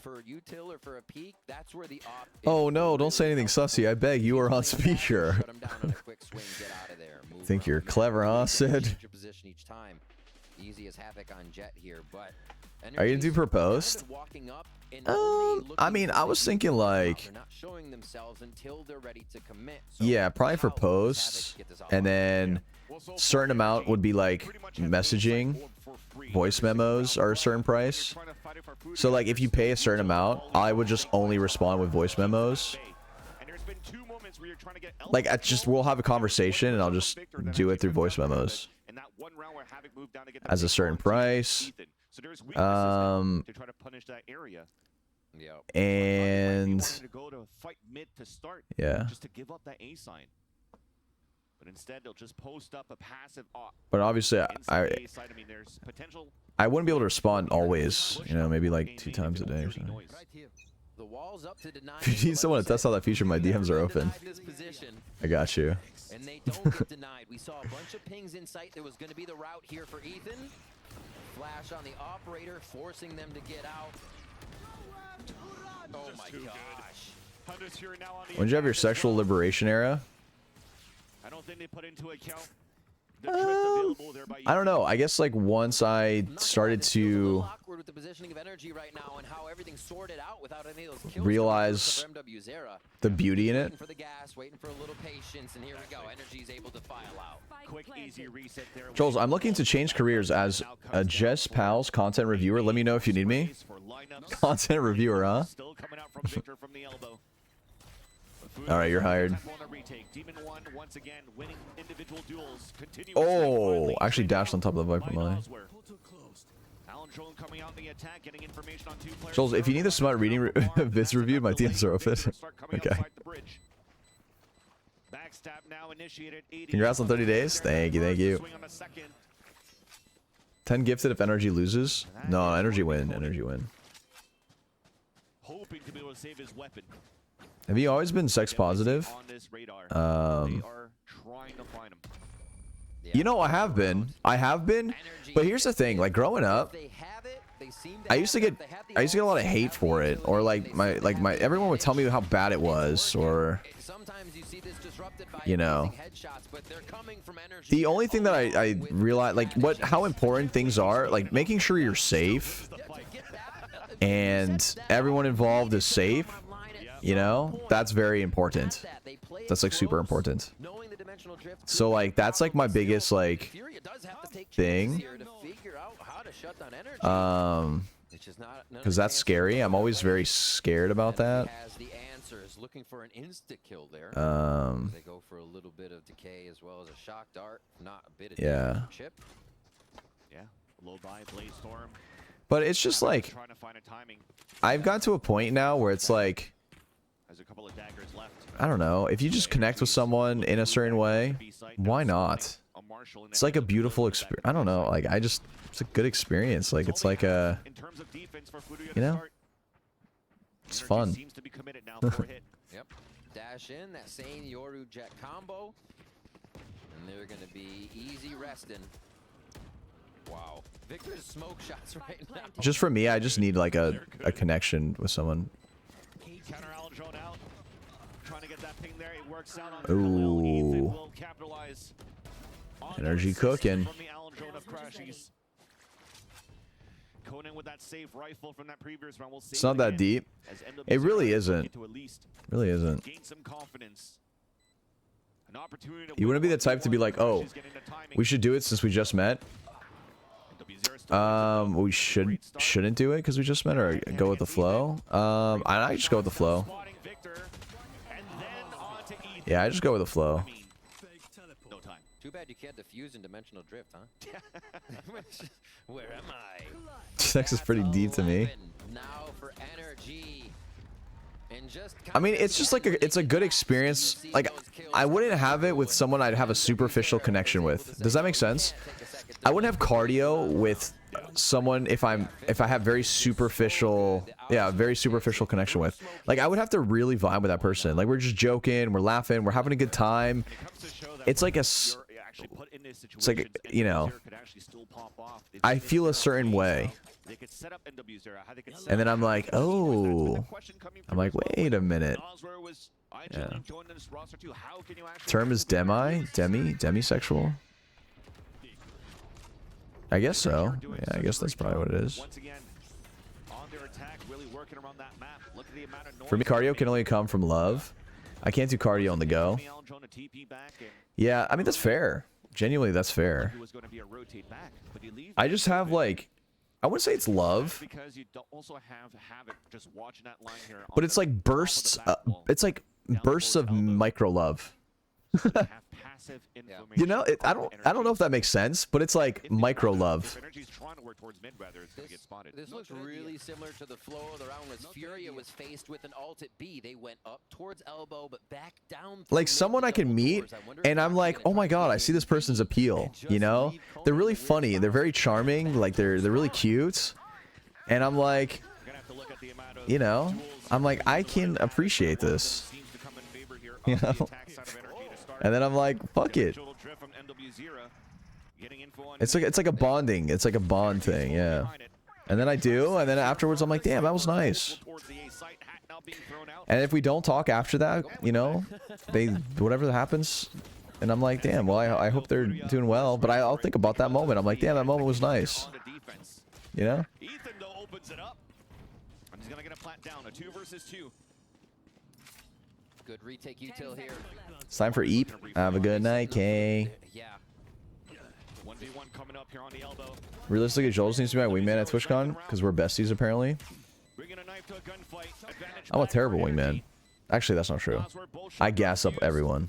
for a util or for a peak. That's where the op. Oh no! Don't say anything sussy. I beg. You are on speaker. Shut 'em down on a quick swing, get out of there. Move Think you're around. clever, huh, Sid? Change your position each time. Easy as Havoc on Jet here, but. Are you gonna do proposed? I mean, I was thinking like. They're not showing themselves until they're ready to commit. Yeah, probably for posts, and then certain amount would be like messaging, voice memos are a certain price. So like if you pay a certain amount, I would just only respond with voice memos. Like we'll have a conversation and I'll just do it through voice memos. As a certain price. And yeah. But instead, they'll just post up a passive op. But obviously, I wouldn't be able to respond always. You know, maybe like 2 times a day or something. The wall's up to deny. If you need someone to test out that feature, my DMs are open. I got you. And they don't get denied. We saw a bunch of pings in sight. There was going to be the route here for Ethan. Flash on the operator, forcing them to get out. Oh my gosh. When did you have your sexual liberation era? I don't think they put into account the drift available there by I don't know. I guess like once I started to realize the beauty in it. Jollz, I'm looking to change careers as a Jess Pals content reviewer. Let me know if you need me. Content reviewer, huh? All right, you're hired. Oh, actually dashed on top of the Viper mine. Jollz, if you need the smart reading vids reviewed, my DMs are open. Okay. Congrats on 30 days. Thank you. 10 gifted if energy loses. No, energy win. Energy win. Hoping to be able to save his weapon. Have you always been sex positive? You know, I have been, but here's the thing, like growing up, I used to get a lot of hate for it, or like everyone would tell me how bad it was, or you know. The only thing that I realized, like how important things are, like making sure you're safe and everyone involved is safe. You know, that's very important. That's like super important. So like that's like my biggest like thing. Because that's scary. I'm always very scared about that. Looking for an insta kill there. They go for a little bit of decay as well as a shock dart, not a bit of chip. Yeah, low buy Blaze Storm. But it's just like I've got to a point now where it's like a couple of daggers left. I don't know, if you just connect with someone in a certain way, why not? Marshall. It's like a beautiful experience. I don't know. Like, it's a good experience. Like, it's like a, in terms of defense for Furia you to know, start, it's Energy fun. seems to be committed now for a hit. Yep. Dash in, that same Yoru jet combo. And they're going to be easy resting. Wow. Victor's smoke shots right now. Just for me, I just need like a connection with someone. Counter Aljon out. Trying to get that ping there. It works out on Ooh. Ethan will capitalize on Energy the cooking. from the Aljon of Crashies. Conan with that safe rifle from that previous round will save It's not that again deep. as NWZ It really are isn't. looking to at least Really isn't. gain some confidence. An opportunity to You win wouldn't be the type to be like, oh, Crashies getting the timing. we should do it since we just met. NWZ still We shouldn't do it because we just met, or go with the flow. I just go with the flow. spotting Victor, and then on to Ethan. Yeah, I just go with the flow. I mean, no time. Too bad you can't defuse in dimensional drift, huh? Where am I? Sex is pretty deep to me. 11 now for energy. And just I mean, it's just like it's a good experience. Like, I wouldn't have it with someone I'd have a superficial connection with. Does that make sense? I wouldn't have cardio with someone if I have very superficial, very superficial connection with. Like, I would have to really vibe with that person. Like, we're just joking, we're laughing, we're having a good time. It's like it's like, you know, I feel a certain way. And then I'm like, oh, I'm like, wait a minute. Yeah. Term is demisexual. I guess so. Yeah, I guess that's probably what it is. For me, cardio can only come from love. I can't do cardio on the go. Yeah, I mean, that's fair. Genuinely, that's fair. I just have, like, I wouldn't say it's love, but it's like bursts. It's like bursts of micro love. You know, I don't know if that makes sense, but it's like micro love. This looks really similar to the flow of the round as Furia was faced with an ult at B. They went up towards elbow, but back down. Like someone I can meet, and I'm like, oh my god, I see this person's appeal. You know, they're really funny, they're very charming, like they're really cute, and I'm like, you know, I'm like, I can appreciate this. You know. And then I'm like, fuck it. It's like a bonding. It's like a bond thing, yeah. And then I do, and then afterwards I'm like, damn, that was nice. And if we don't talk after that, you know, whatever happens, and I'm like, damn, well, I hope they're doing well. But I'll think about that moment. I'm like, damn, that moment was nice. You know? Ethan though opens it up. And he's gonna get a plant down. A 2 versus 2. Good retake util here. It's time for Eep. Have a good night, K. Yeah. 1v1 coming up here on the elbow. Realistically, Jollz needs to be my wingman at TwitchCon because we're besties apparently. Bringing a knife to a gunfight. Advantage I'm a back terrible for wingman. energy. Actually, that's not true. I gas up everyone.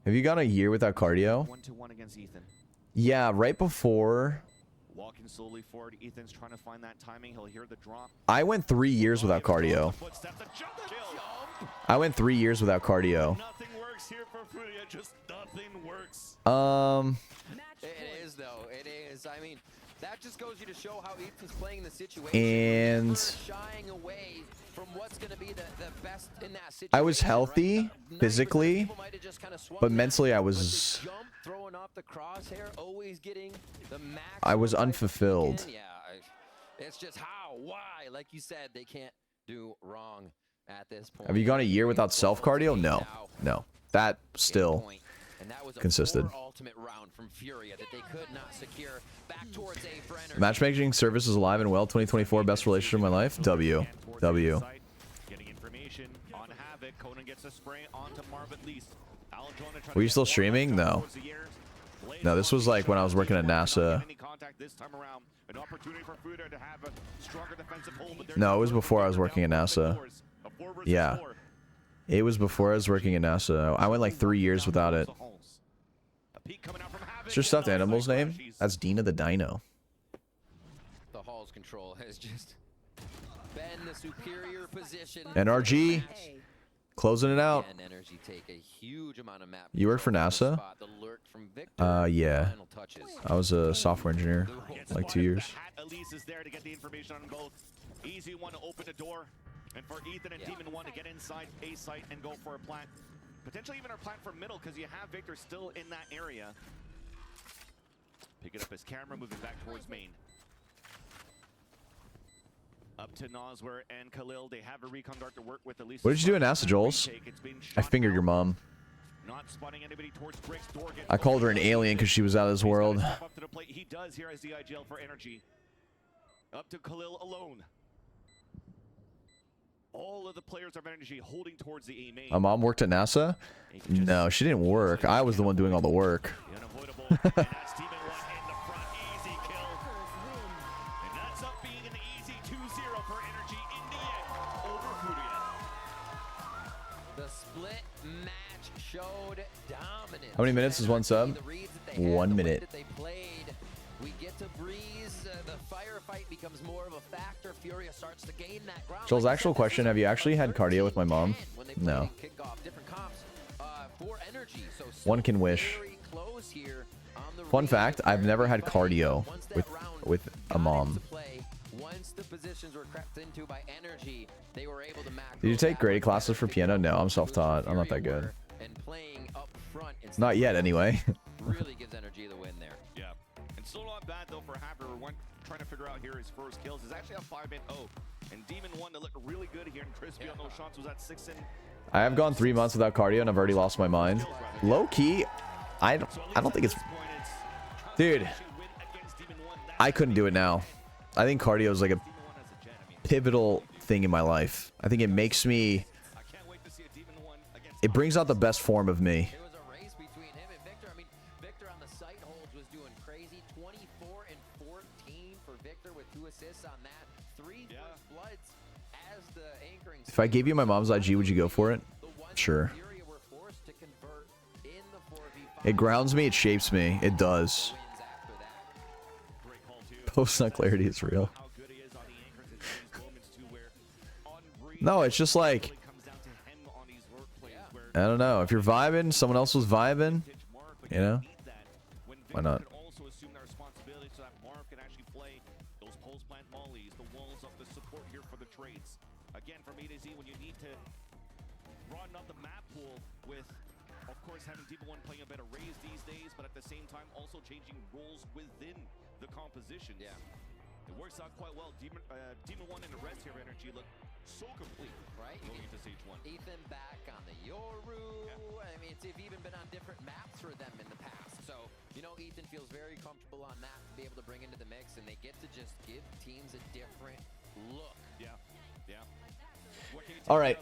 Have you gone a year without cardio? 1-1 against Ethan. Yeah, right before. Walking slowly forward. Ethan's trying to find that timing. He'll hear the drop. I went 3 years without cardio. Footsteps, a jump kill. I went 3 years without cardio. Nothing works here for Furia. Just nothing works. It is though. It is. I mean, that just goes you to show how Ethan's playing the situation. And Shying away from what's going to be the best in that situation. I was healthy right? physically, People might have just kinda swung but that, mentally I but was. the jump, throwing off the crosshair, always getting the max. I was type of unfulfilled. weekend. Yeah, it's just how, why, like you said, they can't do wrong at this point. Have you gone a year without self cardio? No, no. That still And that was a consisted. ultimate round from Furia that they could not secure. Back towards A for energy. Matchmaking service is alive and well. 2024 best relationship of my life. W. Getting information on Havoc. Conan gets a spray onto Marv at least. Were you still streaming? No. No, this was like when I was working at NASA. No, it was before I was working at NASA. Yeah. It was before I was working at NASA. I went like 3 years what's it. What's your stuffed animal's name? That's Dina the Dino. The Hall's control has just been the superior position. NRG. Closing it out. And Energy take a huge amount of map You work for control NASA? spot. The lurk from Victor, Yeah. final touches. I was a software engineer, like 2 years. The hat Elise is there to get the information on both. Easy one to open the door, and for Ethan and Demon One to get inside A site and go for a plant. Potentially even a plant for middle, because you have Victor still in that area. Picking up his camera, moving back towards main. Up to Noswer and Khalil. They have a recon guard to work with. At least. What did you do in NASA, Jollz? I fingered your mom. Not spotting anybody towards Bricks. Door gets I called her an alien because she was out of this world. up to the plate. He does here as the IGL for Energy. Up to Khalil alone. All of the players of Energy holding towards the A main. My mom worked at NASA? No, she didn't work. I was the one doing all the work. The unavoidable. And that's Demon One in the front. Easy kill. And that's up being an easy 2-0 for Energy in the end over Furia. The split match showed dominance. How many minutes is one sub? The reads that they had, 1 the way minute. that they played. We get to breeze. The firefight becomes more of a factor. Furia starts to gain that ground. Joll's actual question, have you actually had cardio with my mom? No. One can wish. Fun fact, I've never had cardio with a mom. Did you take graded classes for piano? No, I'm self-taught. I'm not that good. Not yet, anyway. Really gives Energy the win there. Yeah. And still not bad though for Haber. One trying to figure out here his first kills. Is actually a 5-0. And Demon One to look really good here. And Crispy on those shots was at 6 in. I have gone 3 months without cardio and I've already lost my mind. Low key, I don't think it's... Dude, I couldn't do it now. I think cardio is like a pivotal thing in my life. I think it makes me... It brings out the best form of me. It was a race between him and Victor. I mean, Victor on the site holds was doing crazy. 24 and 14 for Victor with 2 assists on that. 3 first bloods as the anchoring. If I gave you my mom's IG, would you go for it? Sure. Furia were forced to convert in the 4v5. It grounds me, it shapes me. It does. Wins after that. Post-nut clarity is real. No, it's just like... I don't know. If you're vibing, someone else was vibing, you know? Why not? Also assume their responsibility so that Marv can actually play those post plant mollies, the walls of the support here for the trades. Again, from A to Z, when you need to broaden up the map pool with, of course, having Demon One playing a better raise these days, but at the same time also changing roles within the compositions. Yeah. It works out quite well. Demon One and the rest here, Energy look so complete. Right? Going into stage 1. Ethan back on the Yoru. I mean, they've even been on different maps for them in the past. So, you know, Ethan feels very comfortable on that to be able to bring into the mix, and they get to just give teams a different look. Yeah. Yeah. All right.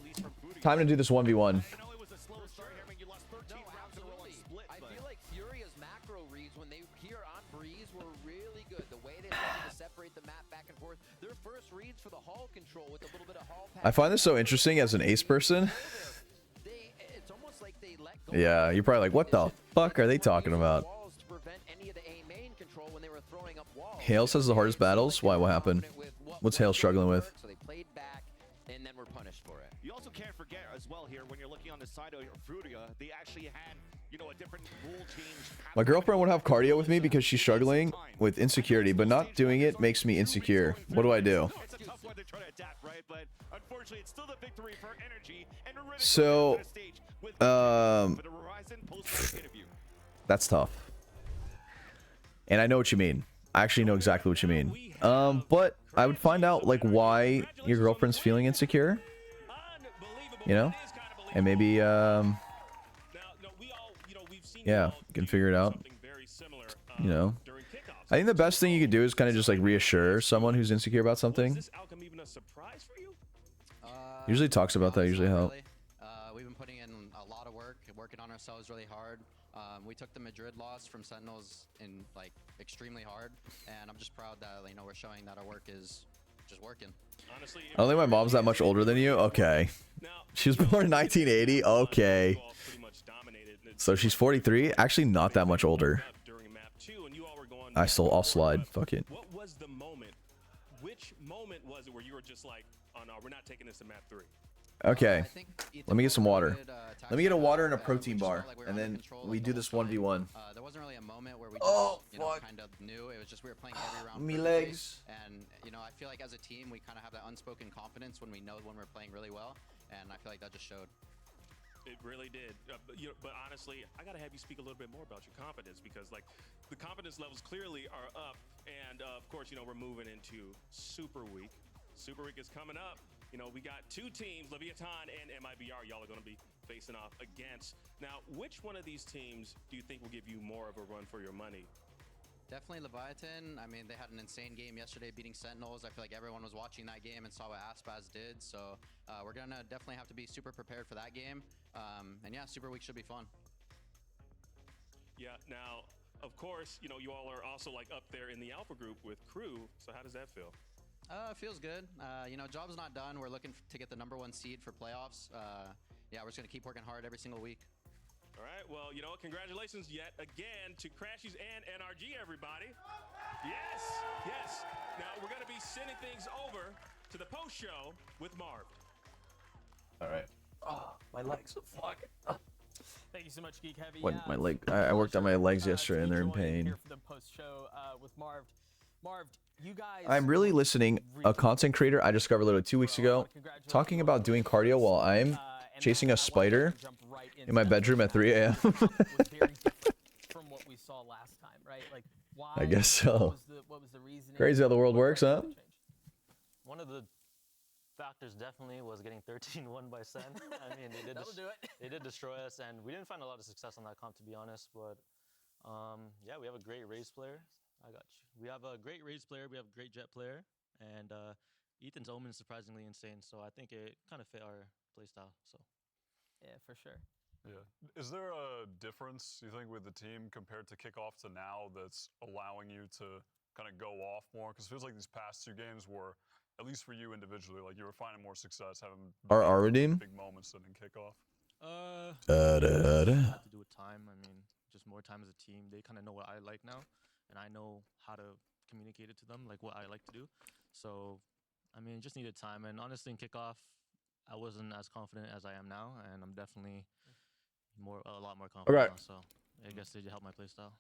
Time to do this 1v1. I know it was a slow start here. I mean, you lost 13 rounds in a row on split. I feel like Furia's macro reads when they here on Breeze were really good. The way they wanted to separate the map back and forth. Their first reads for the hall control with a little bit of hall pass. I find this so interesting as an ace person. It's almost like they let go. Yeah, you're probably like, what the fuck are they talking about? Walls to prevent any of the A main control when they were throwing up walls. Hale says the hardest battles? Why? What happened? What's Hale struggling with? So they played back and then were punished for it. You also can't forget as well here when you're looking on the side of Furia, they actually had, you know, a different rule change. My girlfriend would have cardio with me because she's struggling with insecurity, but not doing it makes me insecure. What do I do? It's a tough one to try to adapt, right? But unfortunately, it's still the victory for Energy. And we're ready So, for the stage with the Horizon post-fight interview. That's tough. And I know what you mean. I actually know exactly what you mean. But I would find out like why your girlfriend's feeling insecure. You know? And maybe yeah, you can figure it out. You know? I think the best thing you could do is kind of just like reassure someone who's insecure about something. Usually talks about that usually help. We've been putting in a lot of work, working on ourselves really hard. We took the Madrid loss from Sentinels in like extremely hard, and I'm just proud that we're showing that our work is just working. Honestly, I don't think my mom's that much older than you. Okay. She was born in 1980. Okay. So she's 43. Actually, not that much older. I'll slide. Fuck it. What was the moment? Which moment was it where you were just like, oh no, we're not taking this to map 3? Okay. I think Ethan Let me get was some really water. good, tactics Let me get a right water now. and a We protein just bar, felt like we were and under then control, we like, do the this whole time. 1v1. There wasn't really a moment where we Oh, just, you know, fuck. kind of knew. It was just we were playing every round Me perfectly. legs. And, you know, I feel like as a team, we kind of have that unspoken confidence when we know when we're playing really well. And I feel like that just showed. It really did. But honestly, I gotta have you speak a little bit more about your confidence, because like the confidence levels clearly are up, and of course, you know, we're moving into Super Week. Super Week is coming up. You know, we got two teams, Leviathan and MIBR. Y'all are gonna be facing off against. Now, which one of these teams do you think will give you more of a run for your money? Definitely Leviathan. I mean, they had an insane game yesterday beating Sentinels. I feel like everyone was watching that game and saw what Aspaz did. So we're going to definitely have to be super prepared for that game. And yeah, Super Week should be fun. Yeah, now, of course, you know, you all are also like up there in the Alpha group with Crew. So how does that feel? It feels good. You know, job's not done. We're looking to get the #1 seed for playoffs. Yeah, we're just going to keep working hard every single week. All right, well, you know, congratulations yet again to Crashies and NRG, everybody. Yes, yes. Now, we're going to be sending things over to the post show with Marv. All right. Oh, my legs. Fuck. Thank you so much, Geek Heavy. What, Yeah, my leg? I worked on my legs yesterday, and they're in to join pain. Here for the post show with Marv. Marv, you guys. I'm really listening. A content creator I discovered literally 2 weeks ago, talking about doing cardio while I'm chasing a spider in my bedroom at 3 a.m. was very different from what we saw last time, right? Like, why? I guess so. What was the reasoning? Crazy how the world works, huh? One of the factors definitely was getting 13-1 by Sen. I mean, they did destroy us, and we didn't find a lot of success on that comp, to be honest. But yeah, we have a great Raze player. I got you. We have a great Raze player. We have a great Jet player, and Ethan's Omen is surprisingly insane. So I think it kind of fit our playstyle. So yeah, for sure. Yeah. Is there a difference, you think, with the team compared to kickoff to now that's allowing you to kind of go off more? Because it feels like these past 2 games were, at least for you individually, like you were finding more success having Our redeem? big moments than in kickoff. Had to do with time. I mean, just more time as a team. They kind of know what I like now, and I know how to communicate it to them, like what I like to do. So, I mean, just needed time. And honestly, in kickoff, I wasn't as confident as I am now, and I'm definitely a lot more confident now. So I guess it helped my playstyle.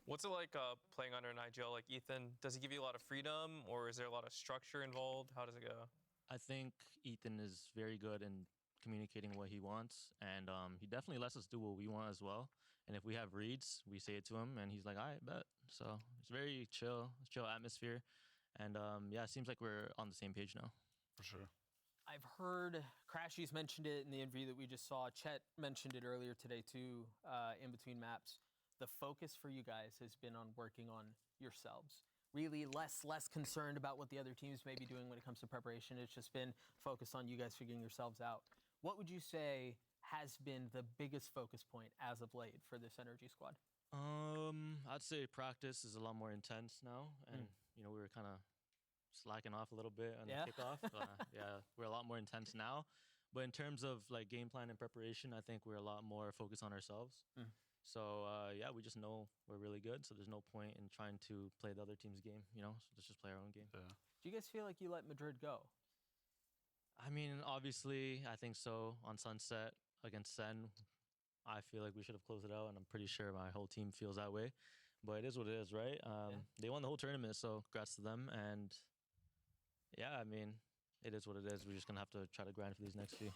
What's it like playing under an IGL like Ethan? Does he give you a lot of freedom, or is there a lot of structure involved? How does it go? I think Ethan is very good in communicating what he wants, and he definitely lets us do what we want as well. And if we have reads, we say it to him, and he's like, "All right, bet." So it's very chill atmosphere, and yeah, it seems like we're on the same page now. For sure. I've heard Crashies mentioned it in the interview that we just saw. Chet mentioned it earlier today too, in between maps. The focus for you guys has been on working on yourselves. Really less concerned about what the other teams may be doing when it comes to preparation. It's just been focused on you guys figuring yourselves out. What would you say has been the biggest focus point as of late for this Energy squad? I'd say practice is a lot more intense now, and you know, we were kind of slacking off a little bit on the kickoff. Yeah, we're a lot more intense now. But in terms of like game plan and preparation, I think we're a lot more focused on ourselves. So yeah, we just know we're really good. So there's no point in trying to play the other team's game. You know, so let's just play our own game. Yeah. Do you guys feel like you let Madrid go? I mean, obviously, I think so. On Sunset against Sen, I feel like we should have closed it out, and I'm pretty sure my whole team feels that way. But it is what it is, right? They won the whole tournament, so congrats to them. And yeah, I mean, it is what it is. We're just gonna have to try to grind for these next few.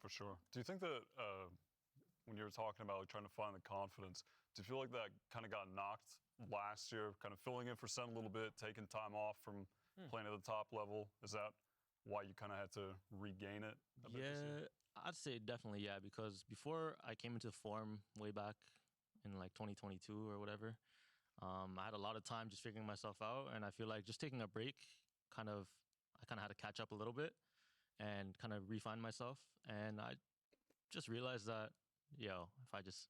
For sure. Do you think that when you were talking about like, trying to find the confidence, do you feel like that kind of got knocked last year, kind of filling in for Sen a little bit, taking time off from playing at the top level? Is that why you kind of had to regain it a bit this year? I'd say definitely, yeah, because before I came into form way back in like 2022 or whatever, I had a lot of time just figuring myself out, and I feel like just taking a break, I kind of had to catch up a little bit and kind of refine myself, and I just realized that, if I just